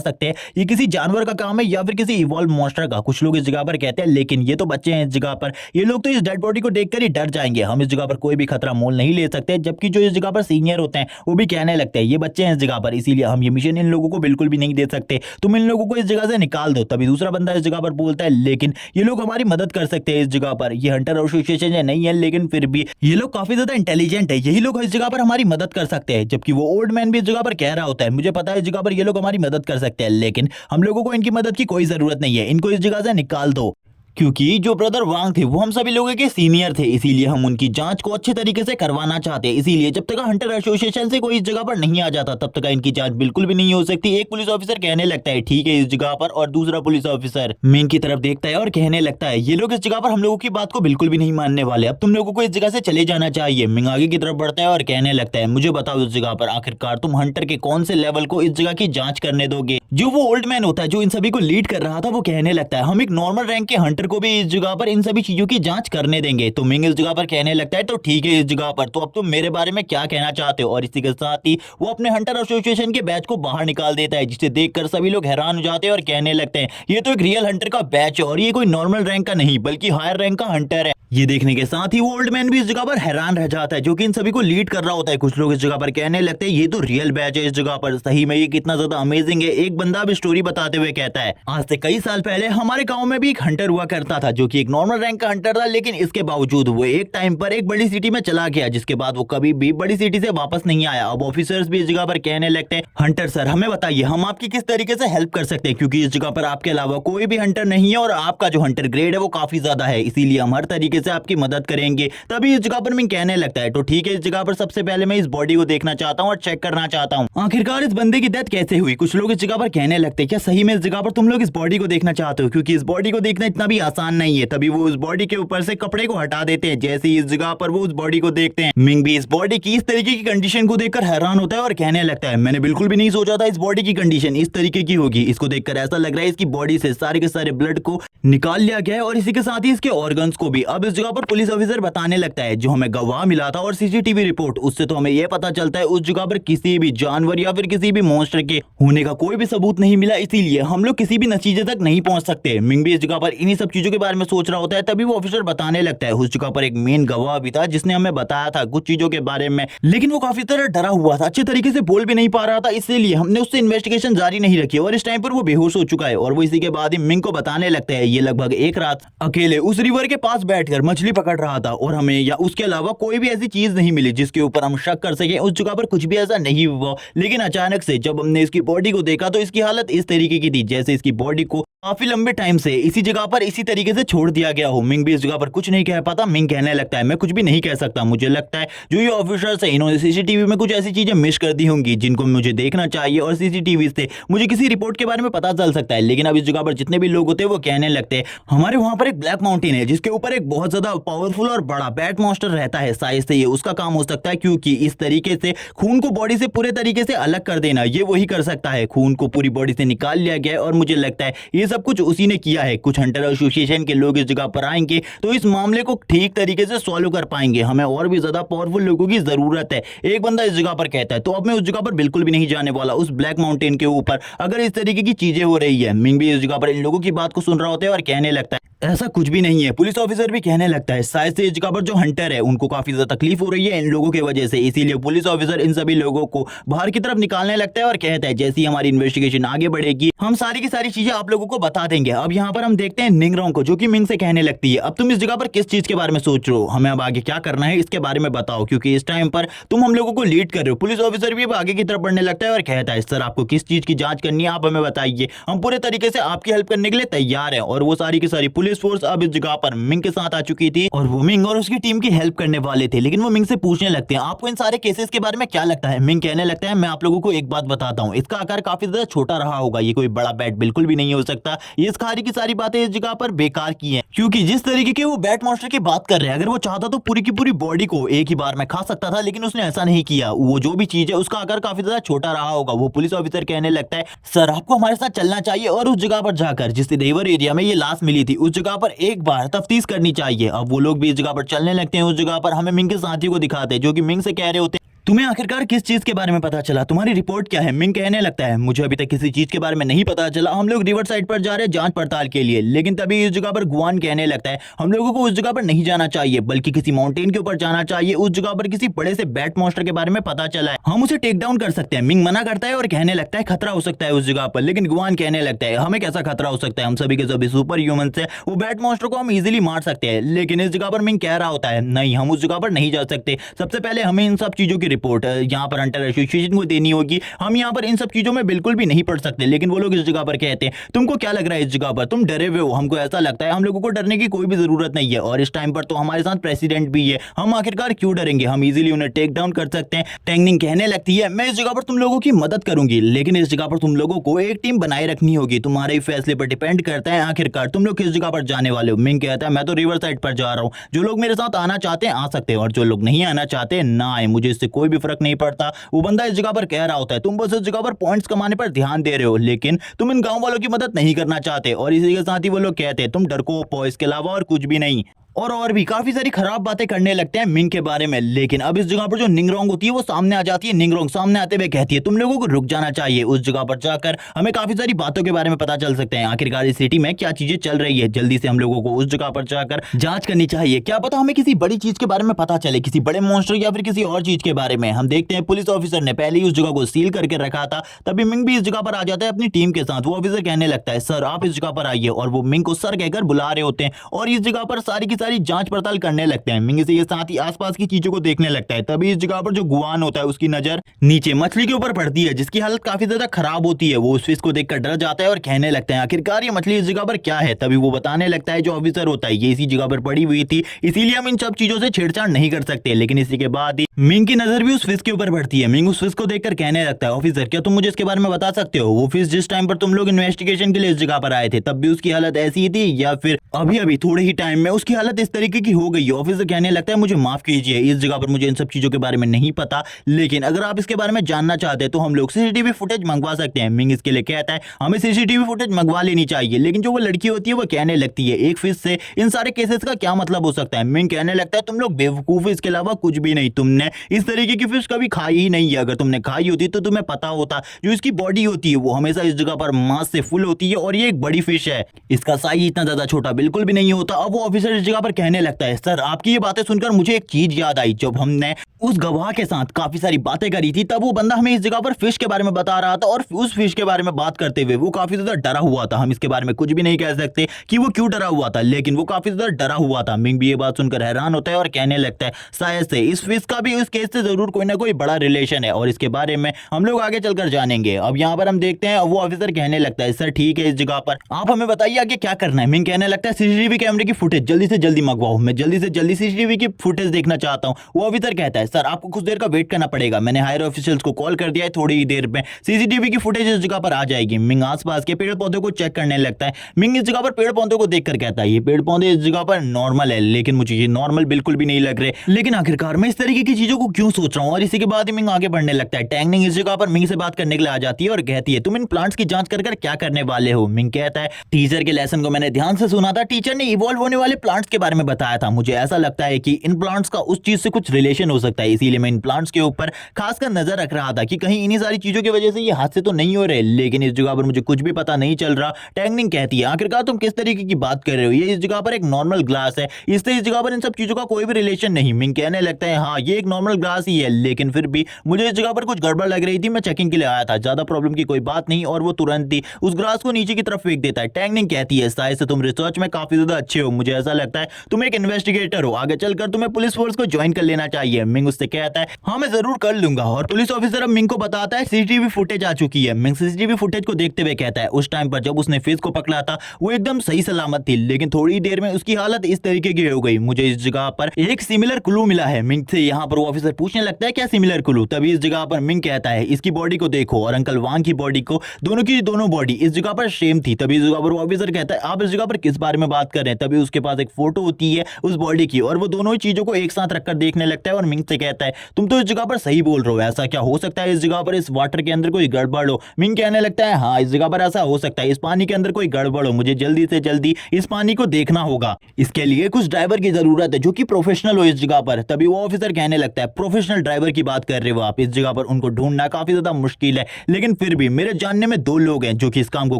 सकते हैं ये किसी जानवर का काम है या फिर किसी इवॉल्व मॉन्स्टर का। कुछ लोग इस जगह पर कहते हैं लेकिन ये तो बच्चे हैं इस जगह पर, ये लोग तो इस डेड बॉडी को देखकर ही डर जाएंगे, हम इस जगह पर कोई भी खतरा मोल नहीं ले सकते। जबकि जो इस जगह पर सीनियर होते हैं वो भी कहने लगते हैं ये बच्चे हैं इस जगह पर, इसीलिए हम ये मिशन इन लोगों को बिल्कुल भी नहीं दे सकते, तुम इन लोगों को इस जगह से निकाल दो। तभी दूसरा बंदा इस जगह पर बोलता है लेकिन ये लोग हमारी मदद कर सकते हैं इस जगह पर, ये हंटर एसोसिएशन नहीं है लेकिन फिर भी ये लोग काफी ज्यादा इंटेलिजेंट है, यही लोग इस जगह पर हमारी मदद कर सकते हैं। जबकि वो ओल्ड मैन भी इस जगह पर कह रहा होता है मुझे पता है इस जगह पर ये लोग हमारी मदद कर सकते हैं, लेकिन हम लोगों को इनकी मदद की कोई जरूरत नहीं है, इनको इस जगह से निकाल दो, क्योंकि जो ब्रदर वांग थे वो हम सभी लोगों के सीनियर थे, इसीलिए हम उनकी जांच को अच्छे तरीके से करवाना चाहते हैं। इसीलिए जब तक हंटर एसोसिएशन से कोई इस जगह पर नहीं आ जाता तब तक इनकी जांच बिल्कुल भी नहीं हो सकती। एक पुलिस ऑफिसर कहने लगता है ठीक है इस जगह पर, और दूसरा पुलिस ऑफिसर मिंग की तरफ देखता है और कहने लगता है ये लोग इस जगह पर हम लोगों की बात को बिल्कुल भी नहीं मानने वाले, अब तुम लोगों को इस जगह से चले जाना चाहिए। मिंग आगे की तरफ बढ़ता है और कहने लगता है मुझे बताओ इस जगह पर आखिरकार तुम हंटर के कौन से लेवल को इस जगह की जांच करने दोगे। जो वो ओल्ड मैन होता है जो इन सभी को लीड कर रहा था वो कहने लगता है हम एक नॉर्मल रैंक के हंटर को भी इस जगह इन सभी चीजों की जांच करने देंगे। तो मिंग इस जगह पर कहने लगता है तो ठीक है इस जगह पर, तो अब तुम मेरे बारे में क्या कहना चाहते हो। और इसी के साथ ही वो अपने हंटर एसोसिएशन के बैच को बाहर निकाल देता है, जिसे देखकर सभी लोग हैरान हो जाते हैं और कहने लगते हैं ये तो एक रियल हंटर का बैच है और ये कोई नॉर्मल रैंक का नहीं बल्कि हायर रैंक का हंटर है। ये देखने के साथ ही वो ओल्ड मैन भी इस जगह पर हैरान रह जाता है जो कि इन सभी को लीड कर रहा होता है। कुछ लोग इस जगह पर कहने लगते हैं ये तो रियल बैच है इस जगह पर, सही में ये कितना ज्यादा अमेजिंग है। एक बंदा भी स्टोरी बताते हुए कहता है आज से कई साल पहले हमारे गांव में भी एक हंटर हुआ करता था जो कि एक नॉर्मल रैंक का हंटर था, लेकिन इसके बावजूद वो एक टाइम पर एक बड़ी सिटी में चला गया, जिसके बाद वो कभी भी बड़ी सिटी से वापस नहीं आया। अब ऑफिसर्स भी इस जगह पर कहने लगते हैं हंटर सर हमें बताइए हम आपकी किस तरीके से हेल्प कर सकते हैं, क्योंकि इस जगह पर आपके अलावा कोई भी हंटर नहीं है और आपका जो हंटर ग्रेड है वो काफी ज्यादा है, इसीलिए हम हर तरीके से आपकी मदद करेंगे। तभी इस जगह पर मैं कहने लगता है तो ठीक है इस जगह पर सबसे पहले मैं इस बॉडी को देखना चाहता हूँ और चेक करना चाहता हूँ आखिरकार इस बंदे की डेथ कैसे हुई। कुछ लोग इस जगह पर कहने लगते हैं क्या सही में इस जगह पर तुम लोग इस बॉडी को देखना चाहते हो, क्योंकि इस बॉडी को देखना इतना भी आसान नहीं है। तभी वो उस बॉडी के ऊपर से कपड़े को हटा देते हैं। जैसे ही इस जगह पर वो उस बॉडी को देखते हैं मिंग भी इस बॉडी की इस तरीके की कंडीशन को देखकर हैरान होता है और कहने लगता है मैंने बिल्कुल भी नहीं सोचा था इस बॉडी की कंडीशन इस तरीके की होगी। इसको देखकर ऐसा लग रहा है इसकी बॉडी से सारे के सारे ब्लड को निकाल लिया गया है और इसी के साथ ही इसके ऑर्गन्स को भी। अब इस जगह पर पुलिस ऑफिसर बताने लगता है जो हमें गवाह मिला था और सीसीटीवी रिपोर्ट, उससे तो हमें यह पता चलता है उस जगह पर किसी भी जानवर या फिर किसी भी मॉन्स्टर के होने का कोई भी सबूत नहीं मिला, इसीलिए हम लोग किसी भी नतीजे तक नहीं पहुंच सकते। मिंग भी इस जगह पर इन्हीं सब चीजों के बारे में सोच रहा होता है। तभी वो ऑफिसर बताने लगता है उस जगह पर एक मेन गवाह भी था जिसने हमें बताया था कुछ चीजों के बारे में, लेकिन वो काफी तरह डरा हुआ था, अच्छे तरीके से बोल भी नहीं पा रहा था, इसलिए हमने उससे इन्वेस्टिगेशन जारी नहीं रखी और इस टाइम पर वो बेहोश हो चुका है। और वो इसी के बाद ही मिंग को बताने लगता है ये लगभग एक रात अकेले उस रिवर के पास बैठकर मछली पकड़ रहा था और हमें या उसके अलावा कोई भी ऐसी चीज नहीं मिली जिसके ऊपर हम शक कर सके। उस जगह पर कुछ भी ऐसा नहीं हुआ, लेकिन अचानक से जब हमने इसकी बॉडी को देखा तो इसकी हालत इस तरीके की थी जैसे इसकी बॉडी को काफी लंबे टाइम से इसी जगह पर इसी तरीके से छोड़ दिया गया हो। मिंग भी इस जगह पर कुछ नहीं कह पाता। मिंग कहने लगता है मैं कुछ भी नहीं कह सकता, मुझे लगता है जो ये ऑफिसर्स है इन्होंने सीसीटीवी में कुछ ऐसी चीजें मिस कर दी होंगी जिनको मुझे देखना चाहिए और सीसीटीवी से मुझे किसी रिपोर्ट के बारे में पता चल सकता है। लेकिन अब इस जगह पर जितने भी लोग होते हैं वो कहने लगते हैं हमारे वहां पर एक ब्लैक माउंटेन है जिसके ऊपर एक बहुत ज्यादा पावरफुल और बड़ा बैट मॉन्स्टर रहता है, शायद से ये उसका काम हो सकता है, क्योंकि इस तरीके से खून को बॉडी से पूरे तरीके से अलग कर देना ये वही कर सकता है। खून को पूरी बॉडी से निकाल लिया गया है और मुझे लगता है ये सब कुछ उसी ने किया है। कुछ हंटर एसोसिएशन के लोग इस जगह पर आएंगे तो इस मामले को ठीक तरीके से सॉल्व कर पाएंगे, हमें और भी ज्यादा पावरफुल लोगों की जरूरत है। एक बंदा इस जगह पर कहता है तो अब मैं उस जगह पर बिल्कुल भी नहीं जाने वाला उस ब्लैक माउंटेन के ऊपर अगर इस तरीके की चीजें हो रही है। मिंग भी इस जगह पर इन लोगों की बात को सुन रहा होता है और कहने लगता है ऐसा कुछ भी नहीं है। पुलिस ऑफिसर भी कहने लगता है शायद से इस जगह पर जो हंटर है उनको काफी ज्यादा तकलीफ हो रही है इन लोगों की वजह से, इसीलिए पुलिस ऑफिसर इन सभी लोगों को बाहर की तरफ निकालने लगता है और कहता है जैसी हमारी इन्वेस्टिगेशन आगे बढ़ेगी हम सारी की सारी चीजें आप लोगों को बता देंगे। अब यहाँ पर हम देखते हैं निंगरोंग को, जो कि मिंग से कहने लगती है अब तुम इस जगह पर किस चीज के बारे में सोच रहे हो, हमें अब आगे क्या करना है इसके बारे में बताओ, क्योंकि इस टाइम पर तुम हम लोगों को लीड कर रहे हो। पुलिस ऑफिसर भी अब आगे की तरफ बढ़ने लगता है और कहता है सर आपको किस चीज की जांच करनी है आप हमें बताइए, हम पूरे तरीके से आपकी हेल्प करने के लिए तैयार हैं। और वो सारी की सारी पुलिस फोर्स अब इस जगह पर मिंग के साथ आ चुकी थी और वो मिंग और उसकी टीम की हेल्प करने वाले थे, लेकिन वो मिंग से पूछने लगते हैं आपको इन सारे केसेस के बारे में क्या लगता है। मिंग कहने लगता है मैं आप लोगों को एक बात बताता हूँ, इसका आकार काफी ज्यादा छोटा रहा होगा, ये कोई बड़ा बैट बिल्कुल भी नहीं हो सकता, ये सारी की सारी बातें इस जगह पर बेकार की हैं, क्योंकि जिस तरीके के वो बैट मॉन्स्टर की बात कर रहे हैं अगर वो चाहता तो पूरी की पूरी बॉडी को एक ही बार में खा सकता था, लेकिन उसने ऐसा नहीं किया। वो जो भी चीज है उसका आकार काफी ज्यादा छोटा रहा होगा। वो पुलिस ऑफिसर कहने लगता है सर आपको हमारे साथ चलना चाहिए और उस जगह पर जाकर जिस रिवर एरिया में ये लाश मिली थी उस जगह पर एक बार तफ्तीश करनी चाहिए। अब वो लोग भी इस जगह पर चलने लगते हैं, उस जगह पर हमें मिंग के साथियों को दिखाते हैं जो कि मिंग से कह रहे होते हैं तुम्हें आखिरकार किस चीज के बारे में पता चला, तुम्हारी रिपोर्ट क्या है। मिंग कहने लगता है मुझे अभी तक किसी चीज के बारे में नहीं पता चला, हम लोग रिवर साइड पर जा रहे हैं जांच पड़ताल के लिए। लेकिन तभी इस जगह पर गुआन कहने लगता है हम लोगों को उस जगह पर नहीं जाना चाहिए बल्कि किसी माउंटेन के ऊपर जाना चाहिए, उस जगह पर किसी बड़े से बैट मॉन्स्टर के बारे में पता चला है, हम उसे टेक डाउन कर सकते हैं। मिंग मना करता है और कहने लगता है खतरा हो सकता है उस जगह पर, लेकिन गुआन कहने लगता है हमें कैसा खतरा हो सकता है, हम सभी के सभी सुपर ह्यूमन से वो बैट मॉन्स्टर को हम इजीली मार सकते हैं। लेकिन इस जगह पर मिंग कह रहा होता है नहीं हम उस जगह पर नहीं जा सकते, सबसे पहले हमें इन सब चीजों की रिपोर्ट यहाँ हंटर एसोसिएशन को देनी होगी, हम यहाँ पर इन सब चीजों में बिल्कुल भी नहीं पढ़ सकते। लेकिन वो लोग इस जगह पर कहते हैं तुमको क्या लग रहा है इस जगह पर, तुम डरे हुए हो, हमको ऐसा लगता है हम लोगों को डरने की कोई भी जरूरत नहीं है और इस टाइम पर तो हमारे साथ प्रेसिडेंट भी है, हम आखिरकार क्यों डरेंगे, हम इजीली उन्हें टेक डाउन कर सकते हैं। टेंगनिंग कहने लगती है मैं इस जगह पर तुम लोगों की मदद करूंगी, लेकिन इस जगह पर तुम लोगों को एक टीम बनाए रखनी होगी, तुम्हारे फैसले पर डिपेंड करता है आखिरकार तुम लोग किस जगह पर जाने वाले हो। मिंग कहता है मैं तो रिवर साइड पर जा रहा हूँ, जो लोग मेरे साथ आना चाहते हैं आ सकते हैं और जो लोग नहीं आना चाहते ना आए, मुझे इससे कोई भी फर्क नहीं पड़ता। वो बंदा इस जगह पर कह रहा होता है तुम बस इस जगह पर पॉइंट्स कमाने पर ध्यान दे रहे हो, लेकिन तुम इन गांव वालों की मदद नहीं करना चाहते। और इसी के साथ ही वो लोग कहते हैं तुम डरपोक हो, इसके अलावा और कुछ भी नहीं। और भी काफी सारी खराब बातें करने लगते हैं मिंग के बारे में। लेकिन अब इस जगह पर जो निंगरोंग होती है वो सामने आ जाती है। निंगरोंग सामने आते हुए कहती है तुम लोगों को रुक जाना चाहिए, उस जगह पर जाकर हमें काफी सारी बातों के बारे में पता चल सकते हैं, आखिरकार इस सिटी में क्या चीजें चल रही है, जल्दी से हम लोगों को उस जगह पर जाकर जांच करनी चाहिए, क्या पता हमें किसी बड़ी चीज के बारे में पता चले, किसी बड़े मॉन्स्टर या फिर किसी और चीज के बारे में। हम देखते हैं पुलिस ऑफिसर ने पहले ही उस जगह को सील करके रखा था, तभी मिंग भी इस जगह पर आ जाता है अपनी टीम के साथ। वो ऑफिसर कहने लगता है सर आप इस जगह पर आइए, और वो मिंग को सर कहकर बुला रहे होते हैं और इस जगह पर सारी की सारी जांच पड़ताल करने लगते हैं। मिंग इसी के साथ ही आसपास की चीजों को देखने लगता है। तभी इस जगह पर जो गुआन होता है उसकी नजर नीचे मछली के ऊपर पड़ती है जिसकी हालत काफी ज्यादा खराब होती है। वो उस फिश को देखकर डर जाता है और कहने लगता है आखिरकार ये मछली इस जगह पर क्या है। तभी वो बताने लगता है जो ऑफिसर होता है ये इसी जगह पर पड़ी हुई थी, इसीलिए हम इन सब चीजों से छेड़छाड़ नहीं कर सकते। लेकिन इसी के बाद ही मिंग की नजर भी उस फिश के ऊपर पड़ती है। मिंग उस फिश को देखकर कहने लगता है ऑफिसर क्या तुम मुझे इसके बारे में बता सकते हो, वो फिश जिस टाइम पर तुम लोग इन्वेस्टिगेशन के लिए इस जगह पर आए थे तब भी उसकी हालत ऐसी ही थी या फिर अभी अभी थोड़े ही टाइम में उसकी हालत इस तरीके की हो गई है। ऑफिसर कहने लगता है मुझे माफ कीजिए, इस जगह पर मुझे इन सब चीजों के बारे में नहीं पता, लेकिन अगर आप इसके बारे में जानना चाहते हैं तो हम लोग सीसीटीवी फुटेज मंगवा सकते हैं। मिंग इसके लिए कहता है हमें सीसीटीवी फुटेज मंगवा लेनी चाहिए। लेकिन जो वो लड़की होती है वो कहने लगती है एक फिश से इन सारे केसेस का क्या मतलब हो सकता है। मिंग कहने लगता है तुम लोग बेवकूफ, इसके अलावा कुछ भी नहीं, तुमने इस तरीके की फिश कभी खाई ही नहीं है, अगर तुमने खाई होती तो तुम्हें पता होता जो इसकी बॉडी होती है वो हमेशा इस जगह पर मांस से फुल होती है और ये एक बड़ी फिश है, इसका साइज इतना ज्यादा छोटा बिल्कुल भी नहीं होता। अब वो ऑफिसर इस जगह पर कहने लगता है सर आपकी ये बातें सुनकर मुझे एक चीज याद आई, जब हमने उस गवाह के साथ काफी सारी बातें करी थी तब वो बंदा हमें इस जगह पर फिश के बारे में बता रहा था और उस फिश के बारे में बात करते हुए वो काफी ज्यादा डरा हुआ था। हम इसके बारे में कुछ भी नहीं कह सकते कि वो क्यों डरा हुआ था, लेकिन वो काफी ज्यादा डरा हुआ था। मिंग भी ये बात सुनकर हैरान होता है और कहने लगता है शायद से इस फिश का भी उस केस से जरूर कोई ना कोई बड़ा रिलेशन है और इसके बारे में हम लोग आगे चलकर जानेंगे। अब यहाँ पर हम देखते हैं वो ऑफिसर कहने लगता है सर ठीक है इस जगह पर आप हमें बताइए आगे क्या करना है। मिंग कहने लगता है सीसीटीवी कैमरे की फुटेज जल्दी से जल्दी मंगवाओ, मैं जल्दी से जल्दी सीसीटीवी की फुटेज देखना चाहता हूँ। वो ऑफिसर कहता है सर आपको कुछ देर का वेट करना पड़ेगा, मैंने हायर ऑफिशियल्स को कॉल कर दिया है, थोड़ी ही देर में सीसीटीवी की फुटेज इस जगह पर आ जाएगी। मिंग आसपास के पेड़ पौधों को चेक करने लगता है। मिंग इस जगह पर पेड़ पौधों को देखकर कहता है ये पेड़ पौधे इस जगह पर नॉर्मल है, लेकिन मुझे ये नॉर्मल बिल्कुल भी नहीं लग रहे, लेकिन आखिरकार मैं इस तरीके की चीजों को क्यों सोच रहा हूँ। और इसी के बाद मिंग आगे बढ़ने लगता है। टैंगनिंग इस जगह पर मिंग से बात करने के लिए आ जाती है और कहती है तुम इन प्लांट्स की जांच कर क्या करने वाले हो। मिंग कहता है टीचर के लेसन को मैंने ध्यान से सुना था, टीचर ने इवॉल्व होने वाले प्लांट्स के बारे में बताया था। मुझे ऐसा लगता है कि इन प्लांट्स का उस चीज से कुछ रिलेशन हो सकता है, इसीलिए मैं इन प्लांट्स के ऊपर खासकर नजर रख रहा था कि कहीं इन्हीं सारी चीजों की वजह से ये हादसे तो नहीं हो रहे। लेकिन इस जगह पर मुझे कुछ भी पता नहीं चल रहा। टैंगनिंग कहती है, आखिरकार तुम किस तरीके की बात कर रहे हो? ये इस जगह पर एक नॉर्मल ग्लास है, इससे इस जगह पर इन सब चीजों का कोई भी रिलेशन नहीं। मिंग कहने लगता है हाँ ये एक नॉर्मल ग्लास ही है, लेकिन फिर भी मुझे इस जगह पर कुछ गड़बड़ लग रही थी। मैं चेकिंग के लिए आया था, ज्यादा प्रॉब्लम की कोई बात नहीं। और वो तुरंत ही उस ग्लास को नीचे की तरफ फेंक देता है। टैंगनिंग कहती है शायद से तुम रिसर्च में काफी ज्यादा अच्छे हो, मुझे ऐसा लगता है तुम एक इन्वेस्टिगेटर हो, आगे चलकर तुम्हें पुलिस फोर्स को ज्वाइन कर लेना चाहिए। मिंग उससे कहता है हाँ मैं जरूर कर लूंगा। और पुलिस ऑफिसर अब मिंग को बताता है सीसीटीवी फुटेज आ चुकी है। मिंग सीसीटीवी फुटेज को देखते हुए कहता है उस टाइम पर जब उसने फिश को पकड़ा था वो एकदम सही सलामत थी, लेकिन थोड़ी देर में उसकी हालत इस तरीके की हो गई। मुझे इस जगह पर एक सिमिलर क्लू मिला है। मिंग से यहाँ पर वो ऑफिसर पूछने लगता है क्या सिमिलर क्लू? तभी इस जगह पर मिंग कहता है इसकी बॉडी को देखो और अंकल वांग की बॉडी को, दोनों की दोनों बॉडी इस जगह पर सेम थी। तभी इस जगह पर वो ऑफिसर कहता है आप इस जगह पर किस बारे में बात कर रहे हैं? तभी उसके पास एक फोटो होती है उस बॉडी की और वो दोनों ही चीजों को एक साथ रखकर देखने लगता है और मिंग से कहता है तुम तो इस जगह पर सही बोल रहे हो, ऐसा क्या हो सकता है इस जगह पर इस वाटर के अंदर कोई गड़बड़ हो? मिंग कहने लगता है हाँ इस जगह पर ऐसा हो सकता है, इस पानी के अंदर कोई गड़बड़ हो, मुझे जल्दी से जल्दी इस पानी को देखना होगा। इसके लिए कुछ ड्राइवर की जरूरत है जो कि प्रोफेशनल हो इस जगह पर। तभी वो ऑफिसर कहने लगता है प्रोफेशनल ड्राइवर की बात कर रहे हो आप? इस जगह पर उनको ढूंढना काफी ज्यादा मुश्किल है, लेकिन फिर भी मेरे जानने में दो लोग हैं जो कि इस काम को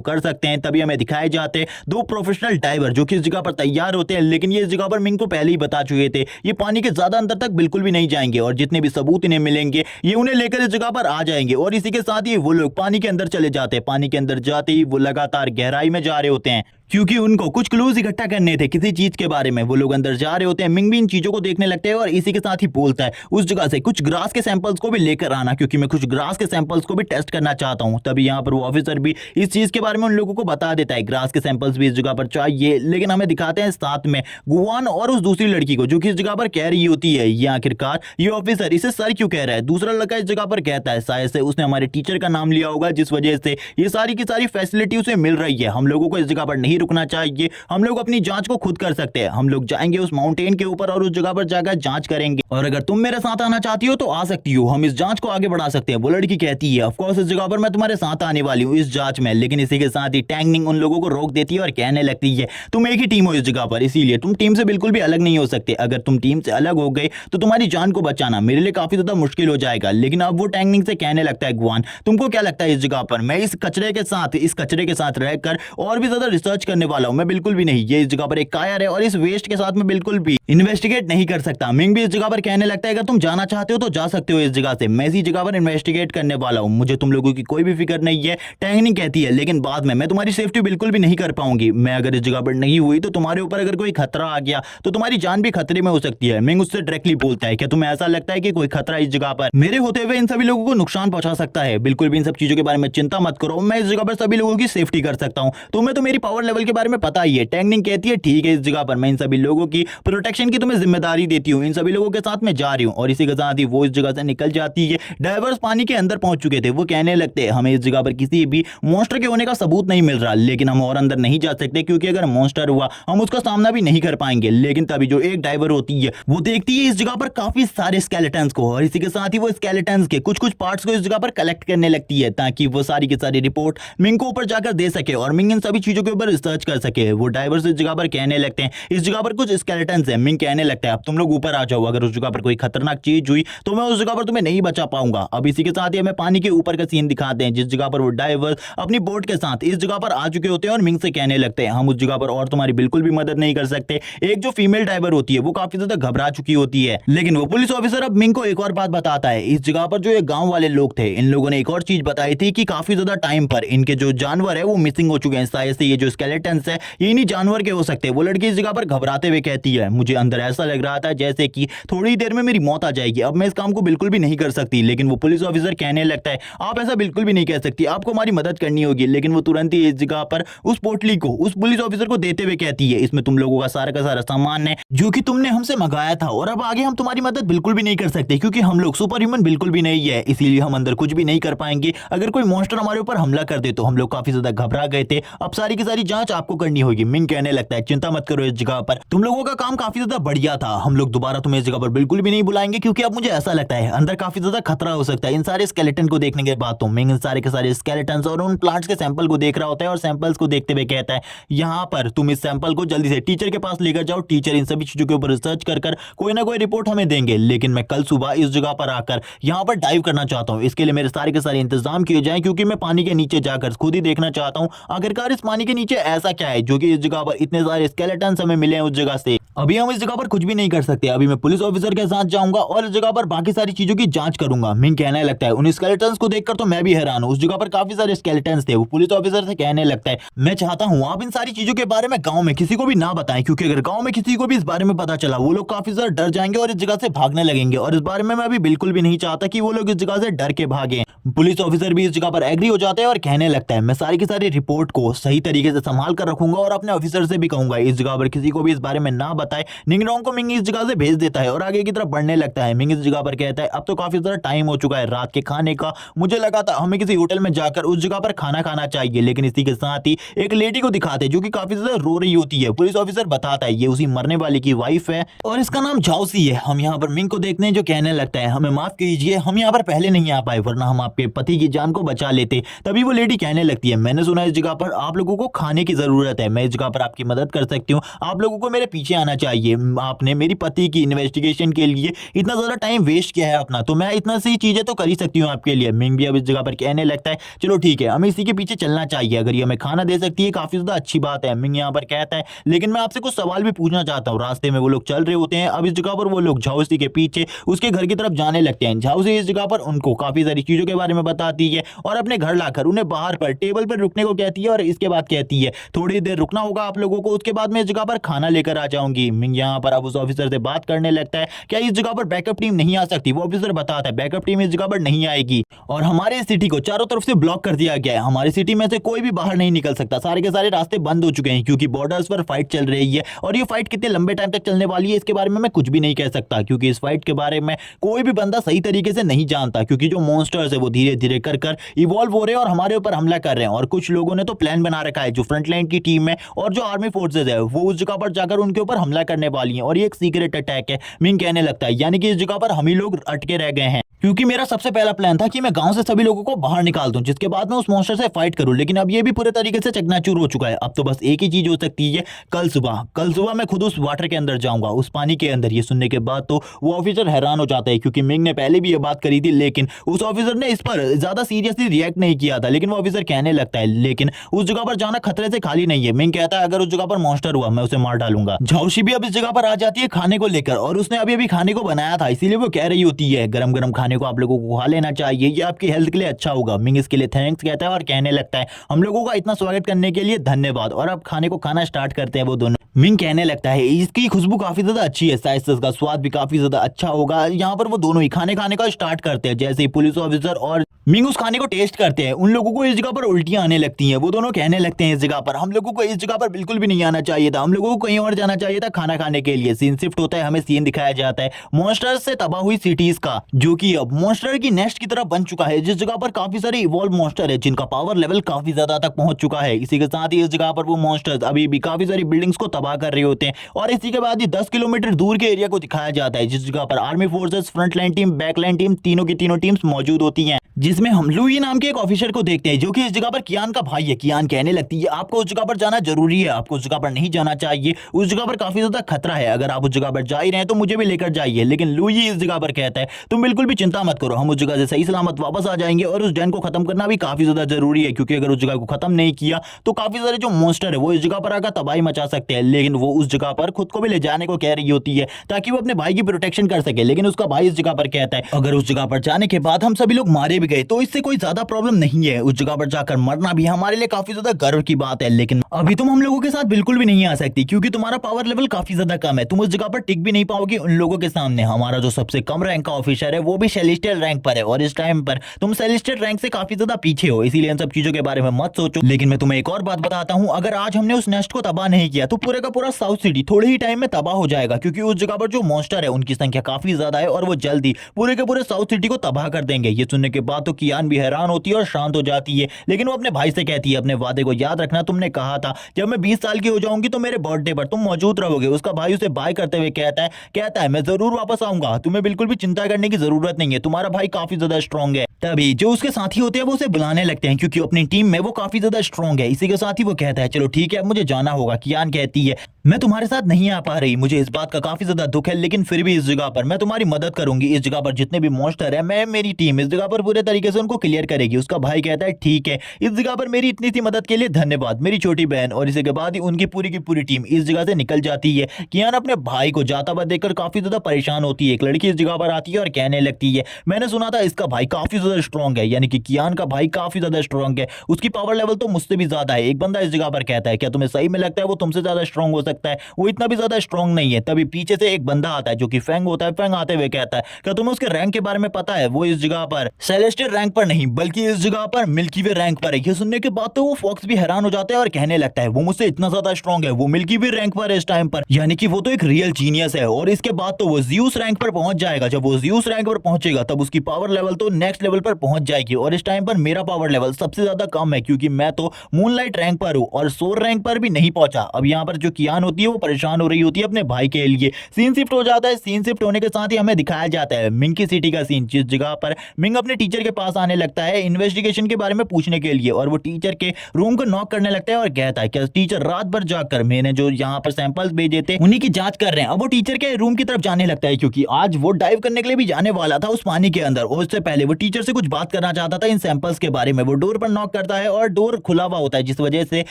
कर सकते हैं। तभी हमें दिखाए जाते हैं दो प्रोफेशनल ड्राइवर जो कि इस जगह पर तैयार होते हैं, लेकिन ये इस जगह पर मिंग को पहले ही बता चुके थे ये पानी के ज्यादा अंदर तक बिल्कुल भी नहीं जाएंगे और जितने भी सबूत इन्हें मिलेंगे ये उन्हें लेकर इस जगह पर आ जाएंगे। और इसी के साथ ही वो लोग पानी के अंदर चले जाते हैं। पानी के अंदर जाते ही वो लगातार गहराई में जा रहे होते हैं क्योंकि उनको कुछ क्लूज इकट्ठा करने थे किसी चीज के बारे में। वो लोग अंदर जा रहे होते हैं। मिंग भी इन चीजों को देखने लगते हैं और इसी के साथ ही बोलता है उस जगह से कुछ ग्रास के सैंपल्स को भी लेकर आना, क्योंकि मैं कुछ ग्रास के सैंपल्स को भी टेस्ट करना चाहता हूं। तभी यहाँ पर वो ऑफिसर भी इस चीज के बारे में उन लोगों को बता देता है ग्रास के सैंपल्स भी इस जगह पर चाहिए। लेकिन हमें दिखाते हैं साथ में गुआन और उस दूसरी लड़की को जो कि इस जगह पर कह रही होती है ये आखिरकार ये ऑफिसर इसे सर क्यों कह रहा है? दूसरा लड़का इस जगह पर कहता है शायद से उसने हमारे टीचर का नाम लिया होगा जिस वजह से ये सारी की सारी फैसिलिटी उसे मिल रही है। हम लोगों को इस जगह पर नहीं रुकना चाहिए, हम लोग अपनी जांच को खुद कर सकते हैं। हम लोग जाएंगे उस माउंटेन के ऊपर और उस जगह पर जाकर जांच करेंगे और अगर तुम मेरे साथ आना चाहती हो तो आ सकती हो, हम इस जांच को आगे बढ़ा सकते हैं। वो लड़की कहती है ऑफ कोर्स इस जगह पर मैं तुम्हारे साथ आने वाली हूँ इस जांच में। लेकिन इसी के साथ ही टैंगनिंग उन लोगों को रोक देती है और कहने लगती है तुम एक ही टीम हो इस जगह पर, इसीलिए तुम टीम से बिल्कुल भी अलग नहीं हो सकते। अगर तुम टीम से अलग हो गए तो तुम्हारी जान को बचाना मेरे लिए काफी ज्यादा मुश्किल हो जाएगा। लेकिन अब वो टैंगनिंग से कहने लगता है गुआन तुमको क्या लगता है इस जगह पर मैं इस कचरे के साथ रहकर और भी ज्यादा रिसर्च करने वाला हूँ? मैं बिल्कुल भी नहीं, ये इस जगह पर एक कायर है और इस वेस्ट के साथ में बिल्कुल भी इन्वेस्टिगेट नहीं कर सकता। मिंग भी इस जगह पर कहने लगता है अगर तुम जाना चाहते हो तो जा सकते हो इस जगह से, मैं इसी जगह पर इन्वेस्टिगेट करने वाला हूं, मुझे तुम लोगों की कोई भी फिक्र नहीं है। टैंगनिंग कहती है लेकिन बाद में मैं तुम्हारी सेफ्टी बिल्कुल भी नहीं कर पाऊंगी, मैं अगर इस जगह पर नहीं हुई तो तुम्हारे ऊपर अगर कोई खतरा आ गया तो तुम्हारी जान भी खतरे में हो सकती है। मिंग उससे डायरेक्टली बोलता है क्या तुम्हें ऐसा लगता है कि कोई खतरा इस जगह पर मेरे होते हुए इन सभी लोगों को नुकसान पहुंचा सकता है? बिल्कुल भी इन सब चीजों के बारे में चिंता मत करो, मैं इस जगह पर सभी लोगों की सेफ्टी कर सकता हूं, तुम्हें तो मेरी पावर लेवल के बारे में पता ही है। टैंगनिंग कहती है ठीक है इस जगह पर मैं इन सभी लोगों की प्रोटेक्शन की तुम्हें जिम्मेदारी देती हूँ, इन सभी लोगों के साथ मैं जा रही हूँ। और इसी के साथ ही वो इस जगह से निकल जाती है। डाइवर्स पानी के अंदर पहुंच चुके थे, वो कहने लगते हैं हमें इस जगह पर किसी भी मॉन्स्टर के होने का सबूत नहीं मिल रहा, लेकिन हम और अंदर नहीं जा सकते क्योंकि अगर मॉन्स्टर हुआ हम उसका सामना भी नहीं कर पाएंगे। लेकिन तभी जो एक डाइवर होती है वो देखती है इस जगह पर काफी सारे स्केलेटन्स को और इसी के साथ ही वो स्केलेटन्स के कुछ कुछ पार्ट्स को इस जगह पर कलेक्ट करने लगती है ताकि वो सारी की सारी रिपोर्ट मिंग को ऊपर जाकर दे सके और मिंग इन सभी चीजों के ऊपर रिसर्च कर सके। वो डाइवर्स इस जगह पर कहने लगते हैं इस जगह पर कुछ स्केलेटन्स है। मिंग कहने लगता है अब तुम लोग ऊपर आ जाओ, अगर उस जगह पर कोई खतरनाक चीज हुई तो मैं उस जगह पर तुम्हें नहीं बचा पाऊंगा। अब इसी के साथ ही हमें पानी के ऊपर का सीन दिखाते हैं जिस जगह पर वो डाइवर्स अपनी बोट के साथ इस जगह पर आ चुके होते हैं और मिंग से कहने लगते हैं हम उस जगह पर और तुम्हारी बिल्कुल भी मदद नहीं कर सकते। एक जो फीमेल डाइवर होती है वो काफी ज्यादा घबरा चुकी होती है, लेकिन वो पुलिस ऑफिसर अब मिंग को एक और बात बताता है। इस जगह पर जो ये गांव वाले लोग थे इन लोगों ने एक और चीज बताई थी कि काफी ज्यादा टाइम पर इनके जो जानवर है वो मिसिंग हो चुके हैं, शायद से ये जो स्केलेटन्स है ये इन्हीं जानवर के हो सकते हैं। वो लड़की इस जगह पर घबराते हुए कहती है मुझे अंदर ऐसा लग रहा था जैसे कि थोड़ी देर में मेरी मौत आ जाएगी, अब मैं इस काम को बिल्कुल भी नहीं कर सकती। लेकिन वो पुलिस ऑफिसर कहने लगता है आप ऐसा बिल्कुल भी नहीं कह सकती, आपको हमारी मदद करनी होगी। लेकिन वो तुरंत ही इस जगह पर उस पोटली को उस पुलिस ऑफिसर को देते हुए कहती है इसमें तुम लोगों का सारा सामान है जो कि तुमने हमसे मंगाया था और अब आगे हम तुम्हारी मदद बिल्कुल भी नहीं कर सकते क्योंकि हम लोग सुपर ह्यूमन बिल्कुल भी नहीं है, इसीलिए हम अंदर कुछ भी नहीं कर पाएंगे। अगर कोई मॉन्स्टर हमारे ऊपर हमला कर दे तो हम लोग काफी ज्यादा घबरा गए थे, अब सारी की सारी जांच जांच आपको करनी होगी। मिंग कहने लगता है चिंता मत करो, इस जगह पर तुम लोगों का काम काफी ज्यादा बढ़िया था, हम लोग दोबारा तुम्हें इस जगह पर बिल्कुल भी नहीं बुलाएंगे, क्योंकि अब मुझे ऐसा लगता है अंदर काफी ज्यादा खतरा हो सकता है इन सारे स्केलेटन को देखने के बाद। तो मिंग इन सारे के सारे स्केलेटन और उन प्लांट्स के सैंपल को देख रहा होता है और सैंपल्स को देखते हुए कहता है यहाँ पर तुम इस सैंपल को जल्दी से टीचर के पास लेकर जाओ, टीचर इन सभी चीजों के ऊपर रिसर्च कर कोई ना कोई रिपोर्ट हमें देंगे। लेकिन मैं कल सुबह इस जगह पर आकर यहाँ पर डाइव करना चाहता हूँ, इसके लिए मेरे सारे के सारे इंतजाम किए जाएं, क्योंकि मैं पानी के नीचे जाकर खुद ही देखना चाहता हूँ आखिरकार इस पानी के नीचे ऐसा क्या है जो कि इस जगह पर इतने सारे स्केलेटन हमें मिले हैं उस जगह से। अभी हम इस जगह पर कुछ भी नहीं कर सकते, अभी मैं पुलिस ऑफिसर के साथ जाऊंगा और इस जगह पर बाकी सारी चीजों की जांच करूंगा। मिंग कहने लगता है उन स्केलेटन्स को देखकर तो मैं भी हैरान हूँ, उस जगह पर काफी सारे स्केलेटन्स थे। वो पुलिस ऑफिसर से कहने लगता है मैं चाहता हूँ आप इन सारी चीजों के बारे में गांव में किसी को भी ना बताएं, क्योंकि अगर गांव में किसी को भी इस बारे में पता चला वो लोग काफी ज्यादा डर जाएंगे और इस जगह से भागने लगेंगे, और इस बारे में मैं अभी बिल्कुल भी नहीं चाहता कि वो लोग इस जगह से डर के भागे। पुलिस ऑफिसर भी इस जगह पर एग्री हो जाता है और कहने लगता है मैं सारी की सारी रिपोर्ट को सही तरीके से संभाल कर रखूंगा और अपने ऑफिसर से भी कहूंगा इस जगह पर किसी को भी इस बारे में ना बताए। निंगडोंग को मिंग इस जगह से भेज देता है और आगे की तरफ बढ़ने लगता है। मिंग इस जगह पर कहता है अब तो काफी ज्यादा टाइम हो चुका है रात के खाने का, मुझे लगा था हमें किसी होटल में जाकर उस जगह पर खाना खाना चाहिए। लेकिन इसी के साथ ही एक लेडी को दिखाते हैं जो कि काफी ज्यादा रो रही होती है। पुलिस ऑफिसर बताता है ये उसी मरने वाली की वाइफ है और इसका नाम झाओसी है। हम यहाँ पर मिंग को देखते हैं जो कहने लगता है हमें माफ कीजिए, हम यहाँ पर पहले नहीं आ पाए, वरना हम आपके पति की जान को बचा लेते। तभी वो लेडी कहने लगती है मैंने सुना इस जगह पर आप लोगों को खाने की जरूरत है, मैं इस जगह पर आपकी मदद कर सकती हूँ, आप लोगों को मेरे पीछे आना चाहिए। आपने मेरी पति की इन्वेस्टिगेशन के लिए इतना ज्यादा टाइम वेस्ट किया है अपना, तो मैं इतना सी चीजें तो कर ही सकती हूँ आपके लिए। मिंग भी अब इस जगह पर कहने लगता है चलो ठीक है हमें इसी के पीछे चलना चाहिए, अगर ये हमें खाना दे सकती है काफी ज्यादा अच्छी बात है। मिंग यहाँ पर कहता है लेकिन मैं आपसे कुछ सवाल भी पूछना चाहता हूँ। रास्ते में वो लोग चल रहे होते हैं, अब इस जगह पर वो लोग झाओसी के पीछे उसके घर की तरफ जाने लगते हैं। झाओसी इस जगह पर उनको काफी सारी चीजों के बारे में बताती है और अपने घर लाकर उन्हें बाहर पर टेबल पर रुकने को कहती है और इसके बाद कहती है थोड़ी देर रुकना होगा आप लोगों को, उसके बाद मैं इस जगह पर खाना लेकर आ जाऊंगी। मिंग यहाँ पर अब उस ऑफिसर से बात करने लगता है क्या इस जगह पर बैकअप टीम नहीं आ सकती। वो ऑफिसर बताता है बैकअप टीम इस जगह पर नहीं आएगी और हमारे सिटी को चारों तरफ से ब्लॉक कर दिया गया है, हमारी सिटी में से कोई भी बाहर नहीं निकल सकता, सारे के सारे रास्ते बंद हो चुके हैं क्योंकि बॉर्डर्स पर फाइट चल रही है और ये फाइट कितने लंबे टाइम तक चलने वाली है इसके बारे में मैं कुछ भी नहीं कह सकता, क्योंकि इस फाइट के बारे में कोई भी बंदा सही तरीके से नहीं जानता, क्योंकि जो मॉन्स्टर्स है वो धीरे धीरे कर इवॉल्व हो रहे हैं और हमारे ऊपर हमला कर रहे हैं। और कुछ लोगों ने तो प्लान बना रखा है, जो फ्रंटलाइन की टीम है और जो आर्मी फोर्सेज है वो उस जगह पर जाकर उनके ऊपर हमला करने वाली है और ये एक सीक्रेट अटैक है। मिंग कहने लगता है यानी कि इस जगह पर हम ही लोग अटके रह गए हैं, क्योंकि मेरा सबसे पहला प्लान था कि मैं गांव से सभी लोगों को बाहर निकाल दूं जिसके बाद मैं उस मॉन्स्टर से फाइट करूं, लेकिन अब ये भी पूरे तरीके से चकनाचूर हो चुका है। अब तो बस एक ही चीज हो सकती है कल सुबह मैं खुद उस वाटर के अंदर जाऊंगा, उस पानी के अंदर। ये सुनने के बाद तो वो ऑफिसर हैरान हो जाता है, क्योंकि मिंग ने पहले भी ये बात करी थी लेकिन उस ऑफिसर ने इस पर ज्यादा सीरियसली रिएक्ट नहीं किया था। लेकिन वो ऑफिसर कहने लगता है लेकिन उस जगह पर जाना खतरे से खाली नहीं है। मिंग कहता है अगर उस जगह पर मॉन्स्टर हुआ मैं उसे मार डालूंगा। झाओसी भी अब इस जगह पर आ जाती है खाने को लेकर और उसने अभी अभी खाने को बनाया था, इसीलिए वो कह रही होती है गरम गरम खाने को आप लोगों को खा लेना चाहिए, ये आपकी हेल्थ के लिए अच्छा होगा। मिंग इसके लिए थैंक्स कहता है और कहने लगता है हम लोगों का इतना स्वागत करने के लिए धन्यवाद, और अब खाने को खाना स्टार्ट करते हैं वो दोनों। मिंग कहने लगता है इसकी खुशबू काफी ज्यादा अच्छी है, शायद इसका स्वाद भी काफी ज्यादा अच्छा होगा। यहाँ पर वो दोनों ही खाने का स्टार्ट करते हैं। जैसे ही पुलिस ऑफिसर और मिंग उस खाने को टेस्ट करते हैं उन लोगों को इस जगह पर उल्टियां आने लगती हैं। वो दोनों कहने लगते हैं इस जगह पर हम लोगों को इस जगह पर बिल्कुल भी नहीं आना चाहिए था, हम लोगों को कहीं और जाना चाहिए था खाना खाने के लिए। सीन शिफ्ट होता है, हमें सीन दिखाया जाता है मॉन्स्टर्स से तबाह हुई सिटीज का, जो कि अब मॉन्स्टर की नेस्ट की तरह बन चुका है, जिस जगह पर काफी सारे इवॉल्व मॉन्स्टर है जिनका पावर लेवल काफी ज्यादा तक पहुंच चुका है। इसी के साथ ही इस जगह पर वो मॉन्स्टर्स अभी भी काफी सारी बिल्डिंग्स को तबाह कर रहे होते हैं और इसी के बाद ही 10 किलोमीटर दूर के एरिया को दिखाया जाता है, जिस जगह पर army forces, front line team, back line team, तीनों की तीनों टीम्स मौजूद होती हैं, जिसमें हम लुई नाम के एक ऑफिसर को देखते हैं जो कि इस जगह पर कियान का भाई है। कियान कहने लगती है आपको उस जगह पर जाना जरूरी है, आपको उस जगह पर नहीं जाना चाहिए, उस जगह पर काफी ज्यादा खतरा है, अगर आप उस जगह पर जा ही रहे हैं तो मुझे भी लेकर जाइए। लेकिन लुई इस जगह पर कहता है तुम बिल्कुल भी चिंता मत करो, हम उस जगह से सही सलामत वापस आ जाएंगे और उस डैन को खत्म करना भी काफी ज्यादा जरूरी है, क्योंकि अगर उस जगह को खत्म नहीं किया तो काफी सारे जो मॉन्स्टर है वो इस जगह पर आकर तबाही मचा सकते हैं। लेकिन वो उस जगह पर खुद को भी ले जाने को कह रही होती है ताकि वो अपने भाई की प्रोटेक्शन कर सके, लेकिन उसका भाई इस जगह पर कहता है अगर उस जगह पर जाने के बाद हम सभी लोग मारे भी गए तो इससे कोई ज्यादा प्रॉब्लम नहीं है, उस जगह पर जाकर मरना भी हमारे लिए काफी ज्यादा गर्व की बात है, लेकिन अभी तुम हम लोगों के साथ बिल्कुल भी नहीं आ सकती क्योंकि तुम्हारा पावर लेवल काफी ज्यादा कम है, तुम उस जगह पर टिक भी नहीं पाओगे उन लोगों के सामने। हमारा जो सबसे कम रैंक का ऑफिसर है वो भी सेलेस्टियल रैंक पर है और इस टाइम पर तुम सेलेस्टियल रैंक से काफी ज्यादा पीछे हो, इसीलिए इन सब चीजों के बारे में मत सोचो। लेकिन मैं तुम्हें एक और बात बताता हूँ, अगर आज हमने उस नेस्ट को तबाह नहीं किया तो पूरे का पूरा साउथ सिटी थोड़े ही टाइम में तबाह हो जाएगा, क्योंकि उस जगह पर जो मॉन्स्टर है उनकी संख्या काफी ज्यादा है और वो जल्दी पूरे के पूरे साउथ सिटी को तबाह कर देंगे। ये सुनने के बाद तो कियान भी हैरान होती है और शांत हो जाती है, लेकिन वो अपने भाई से कहती है अपने वादे को याद रखना, तुमने कहा था जब मैं 20 साल की हो जाऊंगी तो मेरे बर्थडे पर तुम मौजूद रहोगे। उसका भाई उसे बाय करते हुए कहता है मैं जरूर वापस आऊंगा, तुम्हें बिल्कुल भी चिंता करने की जरूरत नहीं है, तुम्हारा भाई काफी ज्यादा स्ट्रांग है। तभी जो उसके साथी होते हैं वो उसे बुलाने लगते हैं, क्योंकि अपनी टीम में वो काफी ज्यादा स्ट्रांग है। इसी के साथ ही वो कहता है चलो ठीक है अब मुझे जाना होगा। कियान कहती है मैं तुम्हारे साथ नहीं आ पा रही, मुझे इस बात का काफी ज्यादा दुख है, लेकिन फिर भी इस जगह पर मैं तुम्हारी मदद करूंगी। इस जगह पर जितने भी मॉन्स्टर है मैं मेरी टीम इस जगह पर पूरे तरीके से उनको क्लियर करेगी। उसका भाई कहता है ठीक है, इस जगह पर मेरी इतनी सी मदद के लिए धन्यवाद मेरी छोटी बहन। और इसी के बाद ही उनकी पूरी की पूरी टीम इस जगह से निकल जाती है। कियान अपने भाई को जाता हुआ देखकर काफी ज्यादा परेशान होती है। एक लड़की इस जगह पर आती है और कहने लगती है मैंने सुना था इसका भाई काफी ज्यादा स्ट्रांग है, यानी कि कियान का भाई काफी ज्यादा स्ट्रांग है, उसकी पावर लेवल तो मुझसे भी ज्यादा है। एक बंदा इस जगह पर कहता है क्या तुम्हें सही में लगता है वो तुमसे ज्यादा स्ट्रांग हो सकता है? वो इतना भी ज्यादा स्ट्रांग नहीं है। तभी पीछे से एक बंदा आता है जो कि फैंग होता है। फैंग आते हुए कहता है क्या तुम्हें उसके रैंक के बारे में पता है? वो इस जगह पर सेलेस्टियल रैंक पर नहीं बल्कि इस जगह पर मिल्की वे रैंक पर है। ये सुनने के बाद तो वो फॉक्स भी हैरान हो जाता है और कहने लगता है वो मुझसे इतना ज्यादा स्ट्रांग है, वो मिल्की वे रैंक पर है इस टाइम पर, यानी कि वो तो एक रियल जीनियस है। और इसके बाद तो वो ज़्यूस रैंक पर पहुंच जाएगा। जब वो ज़्यूस रैंक पर पहुंचेगा तब उसकी पावर लेवल तो नेक्स्ट लेवल पर पहुंच जाएगी। और इस टाइम पर मेरा पावर लेवल सबसे ज्यादा कम है, क्योंकि मैं तो मूनलाइट रैंक पर हूं और सोर रैंक पर भी नहीं पहुंचा। अब यहाँ पर जो कियान होती है वो परेशान हो रही होती है अपने भाई के लिए। सीन शिफ्ट हो जाता है। सीन शिफ्ट होने के साथ ही हमें दिखाया जाता है मिंग की सिटी का सीन, जिस जगह पर मिंग अपने टीचर के पास आने लगता है इन्वेस्टिगेशन के बारे में पूछने के लिए। और वो टीचर के रूम को नॉक करने लगता है और कहता है क्या टीचर रात भर जाकर मैंने जो यहाँ पर सैंपल्स भेजे थे उन्हीं की जांच कर रहे हैं। अब वो टीचर के रूम की तरफ जाने लगता है, क्योंकि आज वो डाइव करने के लिए भी जाने वाला था उस पानी के अंदर। और उससे पहले वो टीचर से कुछ बात करना चाहता था इन सैंपल्स के बारे में। वो डोर पर नॉक करता है और डोर खुला हुआ होता है, जिस वजह से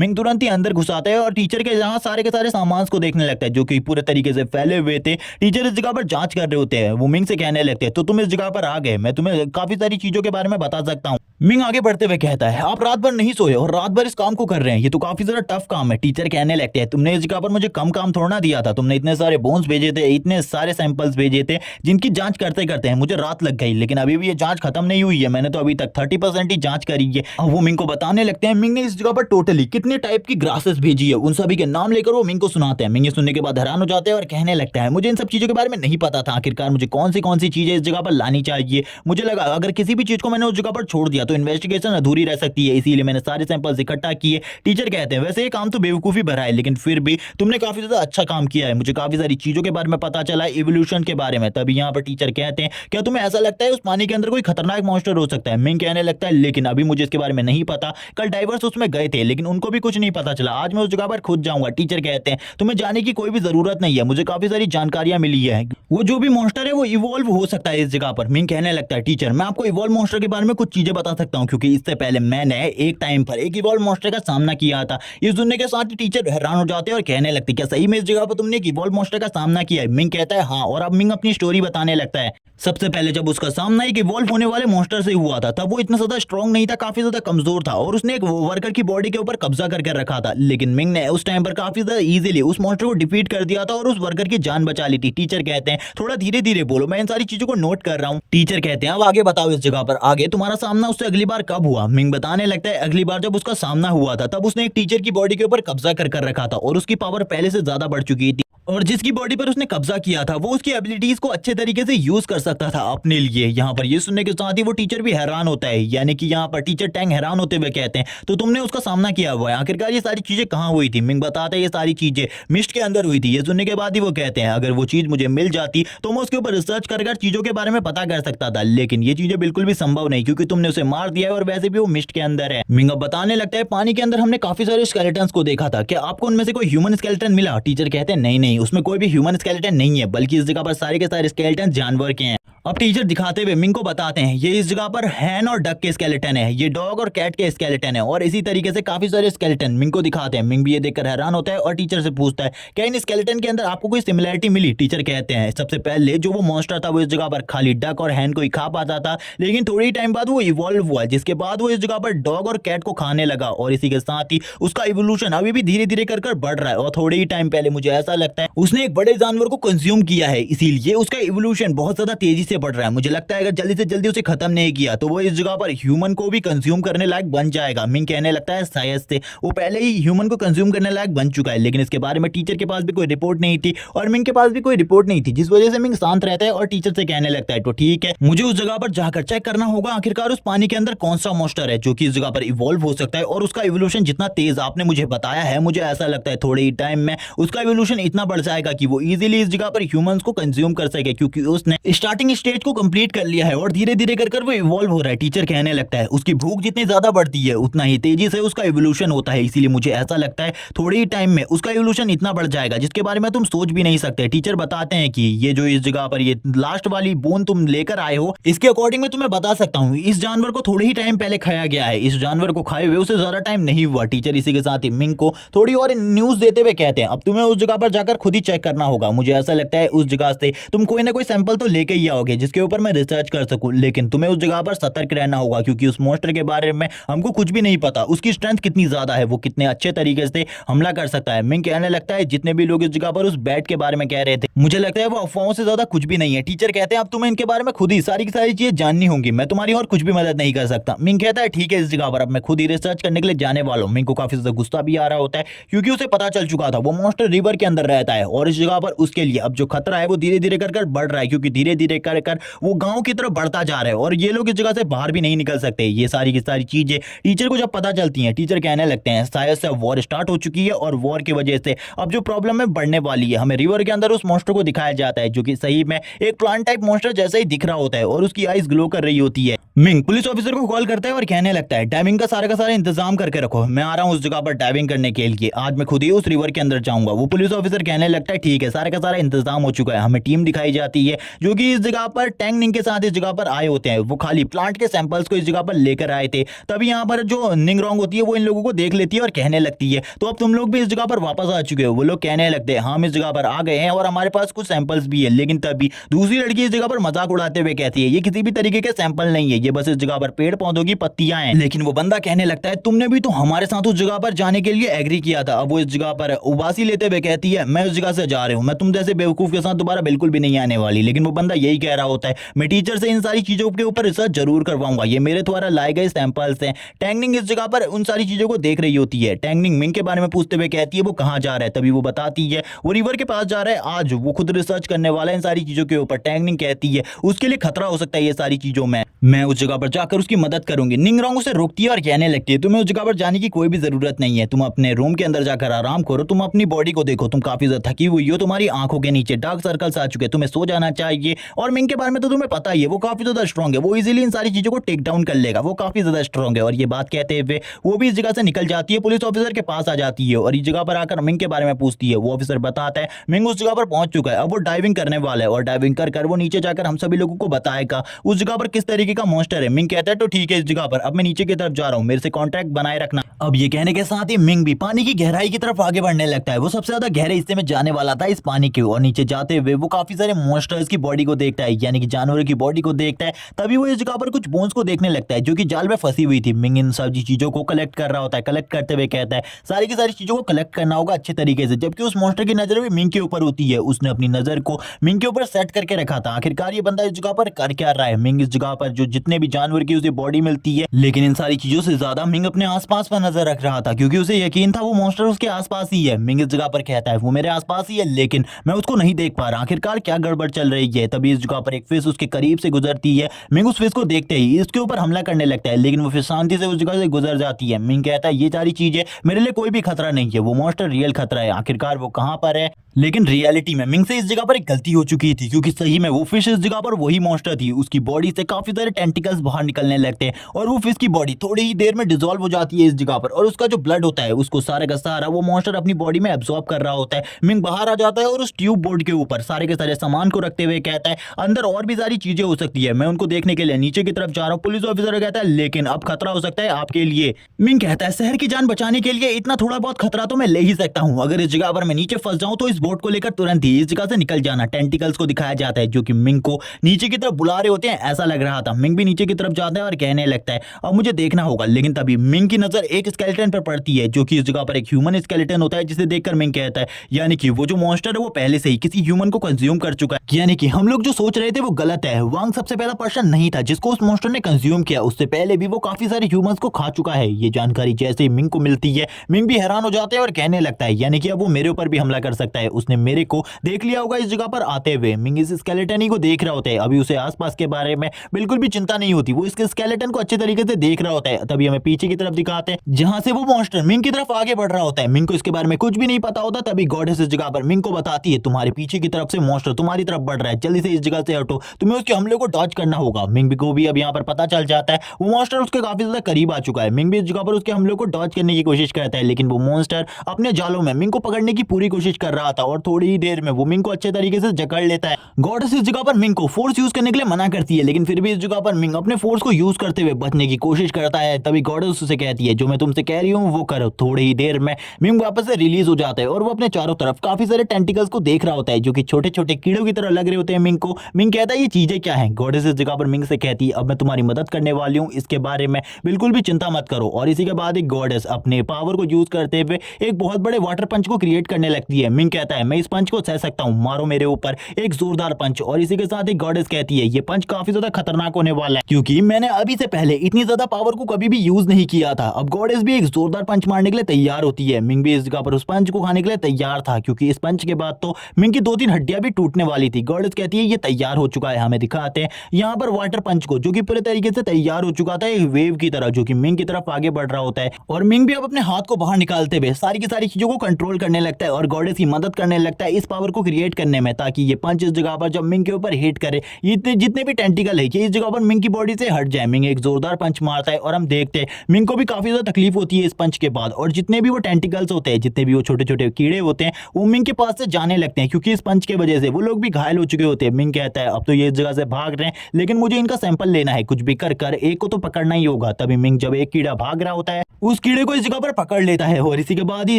मिंग तुरंत ही अंदर घुस आता है और टीचर के जहां सारे के सारे सामान को देखने लगता है जो कि पूरे तरीके से फैले हुए थे। टीचर इस जगह पर जांच कर रहे होते हैं। वो मिंग से कहने लगते हैं तो तुम इस जगह पर आ गए, मैं तुम्हें काफी सारी चीजों के बारे में बता सकता हूँ। मिंग आगे बढ़ते हुए कहता है आप रात भर नहीं सोए और रात भर इस काम को कर रहे हैं, ये तो काफी ज्यादा टफ काम है। टीचर कहने लगते हैं तुमने इस जगह पर मुझे कम काम थोड़ा ना दिया था, तुमने इतने सारे बोन्स भेजे थे, इतने सारे सैंपल्स भेजे थे जिनकी जांच करते करते हैं मुझे रात लग गई, लेकिन अभी भी ये जांच खत्म नहीं हुई है, मैंने तो अभी तक 30% ही जांच करी है। अब वो मिंग को बताने लगते हैं मिंग ने इस जगह पर टोटली कितने टाइप की ग्रासेस भेजी है, उन सभी के नाम लेकर वो मिंग को सुनाते हैं। मिंग ये सुनने के बाद हैरान हो जाते हैं और कहने लगता है मुझे इन सब चीजों के बारे में नहीं पता था, आखिरकार मुझे कौन सी चीजें इस जगह पर लानी चाहिए। मुझे लगा अगर किसी भी चीज को मैंने उस जगह पर छोड़ दिया तो इन्वेस्टिगेशन अधूरी रह सकती है, इसीलिए मैंने सारे सैंपल्स इकट्ठा किए। टीचर कहते हैं वैसे ये काम तो बेवकूफी भरा है, लेकिन फिर भी तुमने काफी ज्यादा अच्छा काम किया है, मुझे काफी सारी चीजों के बारे में पता चला, इवोल्यूशन के बारे में। तभी यहाँ पर टीचर कहते हैं क्या तुम्हें ऐसा लगता है उस पानी के अंदर कोई खतरनाक मॉन्स्टर हो सकता है? मिंग कहने लगता है लेकिन अभी मुझे इसके बारे में नहीं पता, कल डाइवर्स उसमें गए थे लेकिन उनको भी कुछ नहीं पता चला, आज मैं उस जगह पर खुद जाऊंगा। टीचर कहते हैं तुम्हें जाने की कोई भी जरूरत नहीं है, मुझे काफी सारी जानकारियां मिली है, वो जो भी मॉन्स्टर है वो इवॉल्व हो सकता है इस जगह पर। मिंग कहने लगता है टीचर मैं आपको इवॉल्व मॉन्स्टर के बारे में कुछ चीजें बता सकता हूँ, क्योंकि इससे पहले मैंने एक टाइम पर एक इवॉल्व मॉन्स्टर का सामना किया था। ये सुनने के साथ ही टीचर हैरान हो जाते हैं और कहने लगते क्या सही में इस जगह पर तुमने एक इवॉल्व मॉन्स्टर का सामना किया है? मिंग कहता है हाँ। और अब मिंग अपनी स्टोरी बताने लगता है सबसे पहले जब उसका सामना एक इवॉल्व होने वाले मॉन्स्टर से हुआ था तब वो इतना ज्यादा स्ट्रांग नहीं था, काफी ज्यादा कमजोर था और उसने एक वर्कर की बॉडी के ऊपर कब्जा करके रखा था। लेकिन मिंग ने उस टाइम पर काफी ज्यादा इजीली उस मॉन्स्टर को डिफीट कर दिया था और उस वर्कर की जान बचा ली थी। टीचर कहते हैं थोड़ा धीरे धीरे बोलो, मैं इन सारी चीजों को नोट कर रहा हूँ। टीचर कहते हैं अब आगे बताओ इस जगह पर आगे तुम्हारा सामना उससे अगली बार कब हुआ? मिंग बताने लगता है अगली बार जब उसका सामना हुआ था तब उसने एक टीचर की बॉडी के ऊपर कब्जा कर रखा था और उसकी पावर पहले से ज्यादा बढ़ चुकी थी और जिसकी बॉडी पर उसने कब्जा किया था वो उसकी एबिलिटीज को अच्छे तरीके से यूज कर सकता था अपने लिए। यहाँ पर ये सुनने के साथ ही वो टीचर भी हैरान होता है, यानी कि यहाँ पर टीचर टैंग हैरान होते हुए कहते हैं तो तुमने उसका सामना किया हुआ है, आखिरकार ये सारी चीजें कहाँ हुई थी? मिंग बताता है ये सारी चीजें मिस्ट के अंदर हुई थी। ये सुनने के बाद ही वो कहते हैं अगर वो चीज मुझे मिल जाती तो मैं उसके ऊपर रिसर्च कर चीजों के बारे में पता कर सकता था, लेकिन ये चीजें बिल्कुल भी संभव नहीं क्योंकि तुमने उसे मार दिया है और वैसे भी वो मिस्ट के अंदर है। मिंग अब बताने लगता है पानी के अंदर हमने काफी सारे स्केलेटन्स को देखा था, क्या आपको उनमें से कोई ह्यूमन स्केलेटन मिला? टीचर कहते हैं नहीं उसमें कोई भी ह्यूमन स्केलेटन नहीं है, बल्कि इस जगह पर सारे के सारे स्केलेटन जानवर के हैं। अब टीचर दिखाते हुए मिंग को बताते हैं ये इस जगह पर हैन और डक के स्केलेटन है, ये डॉग और कैट के स्केलेटन है और इसी तरीके से काफी सारे स्केलेटन मिंग को दिखाते हैं। मिंग भी ये देखकर हैरान होता है और टीचर से पूछता है क्या इन स्केलेटन के अंदर आपको कोई सिमिलरिटी मिली? टीचर कहते हैं सबसे पहले जो वो मॉन्स्टर था वो इस जगह पर खाली डक और हैन को ही खा पाता था, लेकिन थोड़ी टाइम बाद वो इवॉल्व हुआ जिसके बाद वो इस जगह पर डॉग और कैट को खाने लगा और इसी के साथ ही उसका इवोल्यूशन अभी भी धीरे धीरे कर बढ़ रहा है और थोड़े ही टाइम पहले मुझे ऐसा लगता है उसने एक बड़े जानवर को कंज्यूम किया है, इसीलिए उसका इवोल्यूशन बहुत ज्यादा तेजी से से बढ़ रहा है। मुझे लगता है अगर जल्दी से जल्दी उसे खत्म नहीं किया तो वो इस जगह पर ह्यूमन को भी कंज्यूम करने लायक बन जाएगा। मिंग कहने लगता है शायद से वो पहले ही ह्यूमन को कंज्यूम करने लायक बन चुका है, लेकिन इसके बारे में टीचर के पास भी कोई रिपोर्ट नहीं थी और मिंग के पास भी कोई रिपोर्ट नहीं थी, जिस वजह से मिंग शांत रहता है और टीचर से कहने लगता है तो ठीक है, मुझे उस जगह पर जाकर चेक करना होगा आखिरकार उस पानी के अंदर कौन सा मॉन्स्टर है जो कि इस जगह पर इवॉल्व हो सकता है। और उसका इवोल्यूशन जितना तेज आपने मुझे बताया है, मुझे ऐसा लगता है थोड़े ही टाइम में उसका इवोल्यूशन इतना बढ़ जाएगा कि वो इजीली इस जगह पर ह्यूमंस को कंज्यूम कर सके, क्योंकि उसने स्टार्टिंग स्टेज को कंप्लीट कर लिया है और धीरे धीरे कर वो इवॉल्व हो रहा है। टीचर कहने लगता है उसकी भूख जितनी ज्यादा बढ़ती है उतना ही तेजी से उसका इवोल्यूशन होता है, इसीलिए मुझे ऐसा लगता है थोड़े ही टाइम में उसका इवोल्यूशन इतना बढ़ जाएगा जिसके बारे में तुम सोच भी नहीं सकते। टीचर बताते हैं कि ये जो इस जगह पर ये लास्ट वाली बोन तुम लेकर आए हो, इसके अकॉर्डिंग मैं तुम्हें बता सकता हूँ इस जानवर को थोड़े ही टाइम पहले खाया गया है, इस जानवर को खाए हुए उसे ज्यादा टाइम नहीं हुआ। टीचर इसी के साथ ही मिंग को थोड़ी और न्यूज देते हुए कहते हैं अब तुम्हें उस जगह पर जाकर खुद ही चेक करना होगा। मुझे ऐसा लगता है उस जगह से तुम कोई ना कोई सैंपल तो लेके ही आओगे जिसके ऊपर मैं रिसर्च कर सकूं, लेकिन तुम्हें उस जगह पर सतर्क रहना होगा क्योंकि उस मॉन्स्टर के बारे में हमको कुछ भी नहीं पता, उसकी स्ट्रेंथ कितनी ज्यादा है, वो कितने अच्छे तरीके से हमला कर सकता है। मिंग कहने लगता है जितने भी लोग इस जगह पर उस बैट के बारे में कह रहे थे मुझे लगता है वो अफवाहों से ज्यादा कुछ भी नहीं है। टीचर कहते हैं अब तुम्हें इनके बारे में खुद ही सारी की सारी चीजें जाननी होंगी, मैं तुम्हारी और कुछ भी मदद नहीं कर सकता। मिंग कहता है ठीक है, इस जगह पर अब मैं खुद ही रिसर्च करने के लिए जाने वाला हूं। मिंग को काफी ज्यादा गुस्सा भी आ रहा होता है क्योंकि उसे पता चल चुका था वो मॉन्स्टर रिवर के अंदर रहता है और इस जगह पर उसके लिए अब जो खतरा है वो धीरे धीरे कर बढ़ रहा है, क्योंकि धीरे धीरे कर वो गांव की तरफ बढ़ता जा रहा है और ये लोग इस जगह से बाहर भी नहीं निकल सकते। ये सारी की सारी चीजें टीचर को जब पता चलती हैं, टीचर कहने लगते हैं शायद से वॉर स्टार्ट हो चुकी है और वॉर की वजह से अब जो प्रॉब्लम है बढ़ने वाली है। हमें रिवर के अंदर उस मॉन्स्टर को दिखाया जाता है जो कि सही में एक प्लांट टाइप मॉन्स्टर जैसा ही दिख रहा होता है और उसकी आईज ग्लो कर रही होती है। मिंग पुलिस ऑफिसर को कॉल करता है और कहने लगता है डाइविंग का सारा इंतजाम करके रखो, मैं आ रहा हूं उस जगह पर डाइविंग करने के लिए, आज मैं खुद ही उस रिवर के अंदर जाऊंगा। वो पुलिस ऑफिसर कहने लगता है ठीक है, सारा का सारा इंतजाम हो चुका है। हमें टीम दिखाई जाती है जो कि इस जगह पर टैंग निंग के साथ इस जगह पर आए होते हैं, वो खाली प्लांट के सैंपल्स को इस जगह पर लेकर आए थे। तभी यहाँ पर जो निंग रोंग होती है वो इन लोगों को देख लेती है और कहने लगती है तो अब तुम लोग भी इस जगह पर वापस आ चुके हो। वो लोग कहने लगते हैं हम इस जगह पर आ गए हैं और हमारे पास कुछ सैंपल्स भी है, लेकिन तभी दूसरी लड़की इस जगह पर मजाक उड़ाते हुए कहती है ये किसी भी तरीके के सैंपल नहीं है, ये बस इस जगह पर पेड़ पौधों की पत्तियां हैं। लेकिन वो बंदा कहने लगता है तुमने भी तो हमारे साथ उस जगह पर जाने के लिए एग्री किया था। अब वो इस जगह पर उबासी लेते हुए कहती है मैं उस जगह से जा रही हूँ, मैं तुम जैसे बेवकूफ के साथ दोबारा बिल्कुल भी नहीं आने वाली। लेकिन वो बंदा यही कह रहा होता है मैं टीचर से इन सारी चीजों के ऊपर रिसर्च जरूर करवाऊंगा, ये मेरे द्वारा लाए गए सैंपल्स हैं। टैंगनिंग इस जगह पर उन सारी चीजों को देख रही होती है। टैंगनिंग मिंग के बारे में पूछते हुए कहती है वो कहाँ जा रहा है, तभी वो बताती है वो रिवर के पास जा रहा है, आज वो खुद रिसर्च करने वाला है इन सारी चीजों के ऊपर। टैंगनिंग कहती है उसके लिए खतरा हो सकता है ये सारी चीजों में, मैं उस जगह पर जाकर उसकी मदद करूंगी। निंग रोंग उसे रोकती है और कहने लगती है तुम्हें उस जगह पर जाने की कोई भी जरूरत नहीं है, तुम अपने रूम के अंदर जाकर आराम करो, तुम अपनी बॉडी को देखो, तुम काफी ज्यादा थकी हुई हो, तुम्हारी आंखों के नीचे डार्क सर्कल्स आ चुके हैं, तुम्हें सो जाना चाहिए। और मिंग के बारे में तो तुम्हें पता ही है वो काफी ज्यादा स्ट्रॉन्ग है, वो इजीली इन सारी चीजों को टेक डाउन कर लेगा, वो काफी ज्यादा स्ट्रॉन्ग है। और ये बात कहते हुए वो भी इस जगह से निकल जाती है, पुलिस ऑफिसर के पास आ जाती है और इस जगह पर आकर मिंग के बारे में पूछती है। वो ऑफिसर बताता है मिंग उस जगह पर पहुंच चुका है, अब वो डाइविंग करने वाला है और डाइविंग कर वो नीचे जाकर हम सभी लोगों को बताएगा उस जगह पर किस तरीके का मॉन्स्टर है। मिंग कहता है तो ठीक है इस जगह पर अब मैं नीचे की तरफ जा रहा हूँ, मेरे से कॉन्टैक्ट बनाए रखना। अब ये कहने के साथ ही मिंग भी पानी की गहराई की तरफ आगे बढ़ने लगता है, वो सबसे ज्यादा गहरे हिस्से में जाने वाला था इस पानी के, और नीचे जाते हुए वो काफी सारे मॉन्स्टर्स की बॉडी को देखता है, यानी कि जानवरों की बॉडी को देखता है। तभी वो इस जगह पर कुछ बोन्स को देखने लगता है जो कि जाल में फंसी हुई थी। मिंग इन सभी चीजों को कलेक्ट कर रहा होता है, कलेक्ट करते हुए कहता है सारी की सारी चीजों को कलेक्ट करना होगा अच्छे तरीके से, जबकि उस मॉन्स्टर की नजर भी मिंग के ऊपर होती है। उसने अपनी नजर को मिंग के ऊपर सेट करके रखा था। आखिरकार ये बंदा इस जगह पर कर क्या रहा है। मिंग इस जगह पर जो जितने भी जानवर की उसे बॉडी मिलती है, लेकिन इन सारी चीजों से ज्यादा मिंग अपने आसपास पर नजर रख रहा था क्योंकि उसे यकीन था वो मॉन्स्टर उसके आसपास ही है। मिंग इस जगह पर कहता है वो मेरे आसपास ही है लेकिन मैं उसको नहीं देख पा रहा, आखिरकार क्या गड़बड़ चल रही है। तभी इस जगह पर एक फिश उसके करीब से गुजरती है। मिंग उस फिश को देखते ही इसके ऊपर हमला करने लगता है, लेकिन वो फिश शांति से उस जगह से गुजर जाती है। मिंग कहता है ये सारी चीजें मेरे लिए कोई भी खतरा नहीं है, वो मॉन्स्टर रियल खतरा है, आखिरकार वो कहां पर है। लेकिन रियलिटी में मिंग से इस जगह पर एक गलती हो चुकी थी क्योंकि सही में वो फिश इस जगह पर वही मॉन्स्टर थी। उसकी बॉडी से काफी सारे टेंटिकल्स बाहर निकलने लगते हैं और वो फिश की बॉडी थोड़ी ही देर में डिसॉल्व हो जाती है इस जगह पर, और उसका जो ब्लड होता है उसको सारा का सारा वो मॉन्स्टर अपनी बॉडी में एब्जॉर्ब कर रहा होता है। मिंग बाहर आ जाता है और उस ट्यूब बोर्ड के ऊपर सारे के सारे सामान को रखते हुए कहता है अंदर और भी सारी चीजें हो सकती है, मैं उनको देखने के लिए नीचे की तरफ जा रहा हूँ। पुलिस ऑफिसर कहता है लेकिन अब खतरा हो सकता है आपके लिए। मिंग कहता है शहर की जान बचाने के लिए इतना थोड़ा बहुत खतरा तो मैं ले ही सकता हूँ, अगर इस जगह पर मैं नीचे फंस जाऊं तो इस बोट को लेकर तुरंत ही इस जगह से निकल जाना। टेंटिकल्स को दिखाया जाता है जो कि मिंग को नीचे की तरफ बुला रहे होते हैं, ऐसा लग रहा था। मिंग भी नीचे की तरफ जाता है और कहने लगता है अब मुझे देखना होगा। लेकिन तभी मिंग की नजर एक स्केलेटन पर पड़ती है जो कि इस जगह पर एक ह्यूमन स्केलेटन होता है, जिसे देखकर मिंग कहता है यानी कि वो जो मॉन्स्टर है वो पहले से ही किसी ह्यूमन को कंज्यूम कर चुका है, यानी कि हम लोग जो सोच रहे थे वो गलत है। वांग सबसे पहला पर्सन नहीं था जिसको उस मॉन्स्टर ने कंज्यूम किया, उससे पहले भी वो काफी सारे ह्यूमंस को खा चुका है। ये जानकारी जैसे ही मिंग को मिलती है, मिंग भी हैरान हो जाता है और कहने लगता है यानी कि अब वो मेरे ऊपर भी हमला कर सकता है। उसने मेरे को देख लिया होगा इस जगह पर आते हुए। मिंग इस स्केलेटन ही को देख रहा होता है, अभी उसे आसपास के बारे में बिल्कुल भी चिंता नहीं होती, वो इसके स्केलेटन को अच्छे तरीके से देख रहा होता है। तभी हमें पीछे की तरफ दिखाते हैं जहां से वो मॉन्स्टर मिंग की तरफ आगे बढ़ रहा होता है। मिंग को इसके बारे में कुछ भी नहीं पता होता। तभी गॉडेस इस जगह पर मिंग को बताती है तुम्हारे पीछे की तरफ से मॉन्स्टर तुम्हारी तरफ बढ़ रहा है, जल्दी से इस जगह से हटो, तुम्हें उसके हमले को डॉज करना होगा। मिंग को भी अब यहाँ पर पता चल जाता है वो मॉन्स्टर उसके काफी ज्यादा करीब आ चुका है। मिंग भी इस जगह पर उसके हमले को डॉज करने की कोशिश करता है, लेकिन वो मॉन्स्टर अपने जालों में मिंग को पकड़ने की पूरी कोशिश कर रहा था और थोड़ी ही देर में वो मिंग को अच्छे तरीके से जकड़ लेता है। गॉडेस इस जगह पर मिंग को फोर्स यूज करने के लिए मना करती है, लेकिन फिर भी इस जगह पर मिंग अपने फोर्स को यूज करते हुए बचने की कोशिश करता है। तभी गॉडेस उसे कहती है जो मैं तुमसे कह रही हूँ वो करो। थोड़ी ही देर में मिंग वापस से रिलीज हो जाता है और वो अपने चारों तरफ काफी सारे टेंटिकल्स को देख रहा होता है जो कि छोटे छोटे कीड़ों की तरह लग रहे होते हैं मिंग को। मिंग कहता है ये चीजें क्या है। गॉडेस इस जगह पर मिंग से कहती है अब मैं तुम्हारी मदद करने वाली हूँ, इसके बारे में बिल्कुल भी चिंता मत करो। और इसी के बाद एक गॉडेस अपने पावर को यूज करते हुए एक बहुत बड़े वाटर पंच को क्रिएट करने लगती है। मिंग कहता है मैं इस पंच को सह सकता हूँ, मारो मेरे ऊपर एक जोरदार पंच। और इसी के साथ एक गॉडेस कहती है ये पंच काफी ज्यादा खतरनाक होने वाला है क्योंकि मैंने अभी से पहले इतनी ज्यादा पावर को कभी भी यूज नहीं किया था। अब गॉडेस भी एक जोरदार पंच मारने के लिए तैयार होती है। मिंग भी इस जगह पर उस पंच को खाने के लिए तैयार था क्योंकि इस पंच के बाद तो मिंग की 2-3 हड्डियां भी टूटने वाली थी। गॉडेस कहती है ये तैयार हो चुका है। हमें दिखाते हैं यहाँ पर वाटर पंच को जो कि पूरे तरीके से तैयार हो चुका था एक वेव की तरह जो कि मिंग की तरफ आगे बढ़ रहा होता है। और मिंग भी अब अपने हाथ को बाहर निकालते हुए सारी की सारी चीजों को कंट्रोल करने लगता है और गॉडेस की मदद करने लगता है इस पावर को क्रिएट करने में, ताकि ये पंच इस जगह पर जब मिंग के ऊपर हिट करे ये जितने भी टेंटिकल है इस जगह पर मिंग की बॉडी से हट जाए। मिंग एक जोरदार पंच मारता है और हम देखते हैं मिंग को भी काफी ज्यादा तकलीफ होती है इस पंच के बाद। और जितने भी वो टेंटिकल्स होते हैं, जितने भी वो छोटे छोटे कीड़े होते हैं, वो मिंग के पास से जाने लगते हैं क्योंकि इस पंच के वजह से वो लोग भी घायल हो चुके होते हैं। मिंग कहता है अब तो ये इस जगह से भाग रहे हैं, लेकिन मुझे इनका सैंपल लेना है, कुछ भी कर कर एक को तो पकड़ना ही होगा। तभी मिंग जब एक कीड़ा भाग रहा होता है उस कीड़े को इस जगह पर पकड़ लेता है और इसी के बाद ही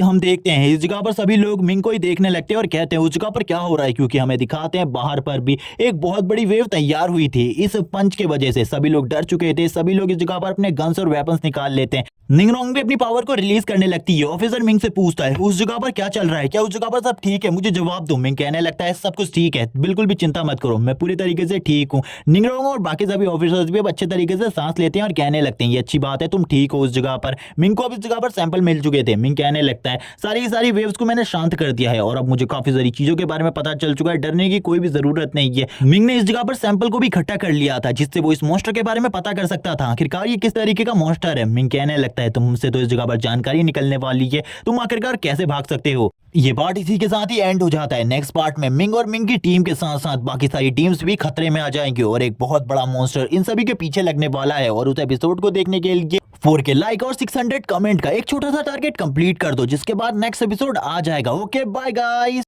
हम देखते हैं इस जगह पर सभी लोग मिंग को ही देखने लगते हैं और कहते हैं उस जगह पर क्या हो रहा है, क्योंकि हमें दिखाते हैं बाहर पर भी एक बहुत बड़ी वेव तैयार हुई थी। इस पंच के वजह से सभी लोग डर चुके थे, सभी लोग इस जगह पर अपने गन्स और वेपन्स निकाल लेते हैं। निंगरोंग भी अपनी पावर को रिलीज करने लगती है। ऑफिसर मिंग से पूछता है उस जगह पर क्या चल रहा है, क्या उस जगह पर सब ठीक है, मुझे जवाब दो। मिंग कहने लगता है सब कुछ ठीक है, बिल्कुल भी चिंता मत करो, मैं पूरी तरीके से ठीक हूँ। निंगरोंग और बाकी सभी ऑफिसर्स भी अब अच्छे तरीके से सांस लेते हैं और कहने लगते हैं ये अच्छी बात है तुम ठीक हो उस जगह पर। मिंग को अब इस जगह पर सैंपल मिल चुके थे। मिंग कहने लगता है सारी की सारी वेव्स को मैंने शांत कर दिया है और अब मुझे काफी सारी चीजों के बारे में पता चल चुका है, डरने की कोई भी जरूरत नहीं है। मिंग ने इस जगह पर सैंपल को भी इकट्ठा कर लिया था जिससे वो इस मॉन्स्टर के बारे में पता कर सकता था आखिरकार ये किस तरीके का मॉन्स्टर है। मिंग कहने लगता है तुमसे तो इस जगह पर जानकारी निकलने वाली है, तुम आखिरकार कैसे भाग सकते हो। ये पार्ट इसी के साथ ही एंड हो जाता है। नेक्स्ट पार्ट में मिंग और मिंग की टीम के साथ साथ बाकी सारी टीम्स भी खतरे में आ जाएंगी और एक बहुत बड़ा मॉन्स्टर इन सभी के पीछे लगने वाला है। और उस एपिसोड को देखने के लिए 4K लाइक और 600 कमेंट का एक छोटा सा टारगेट कंप्लीट कर दो, जिसके बाद नेक्स्ट एपिसोड आ जाएगा। Okay bye guys.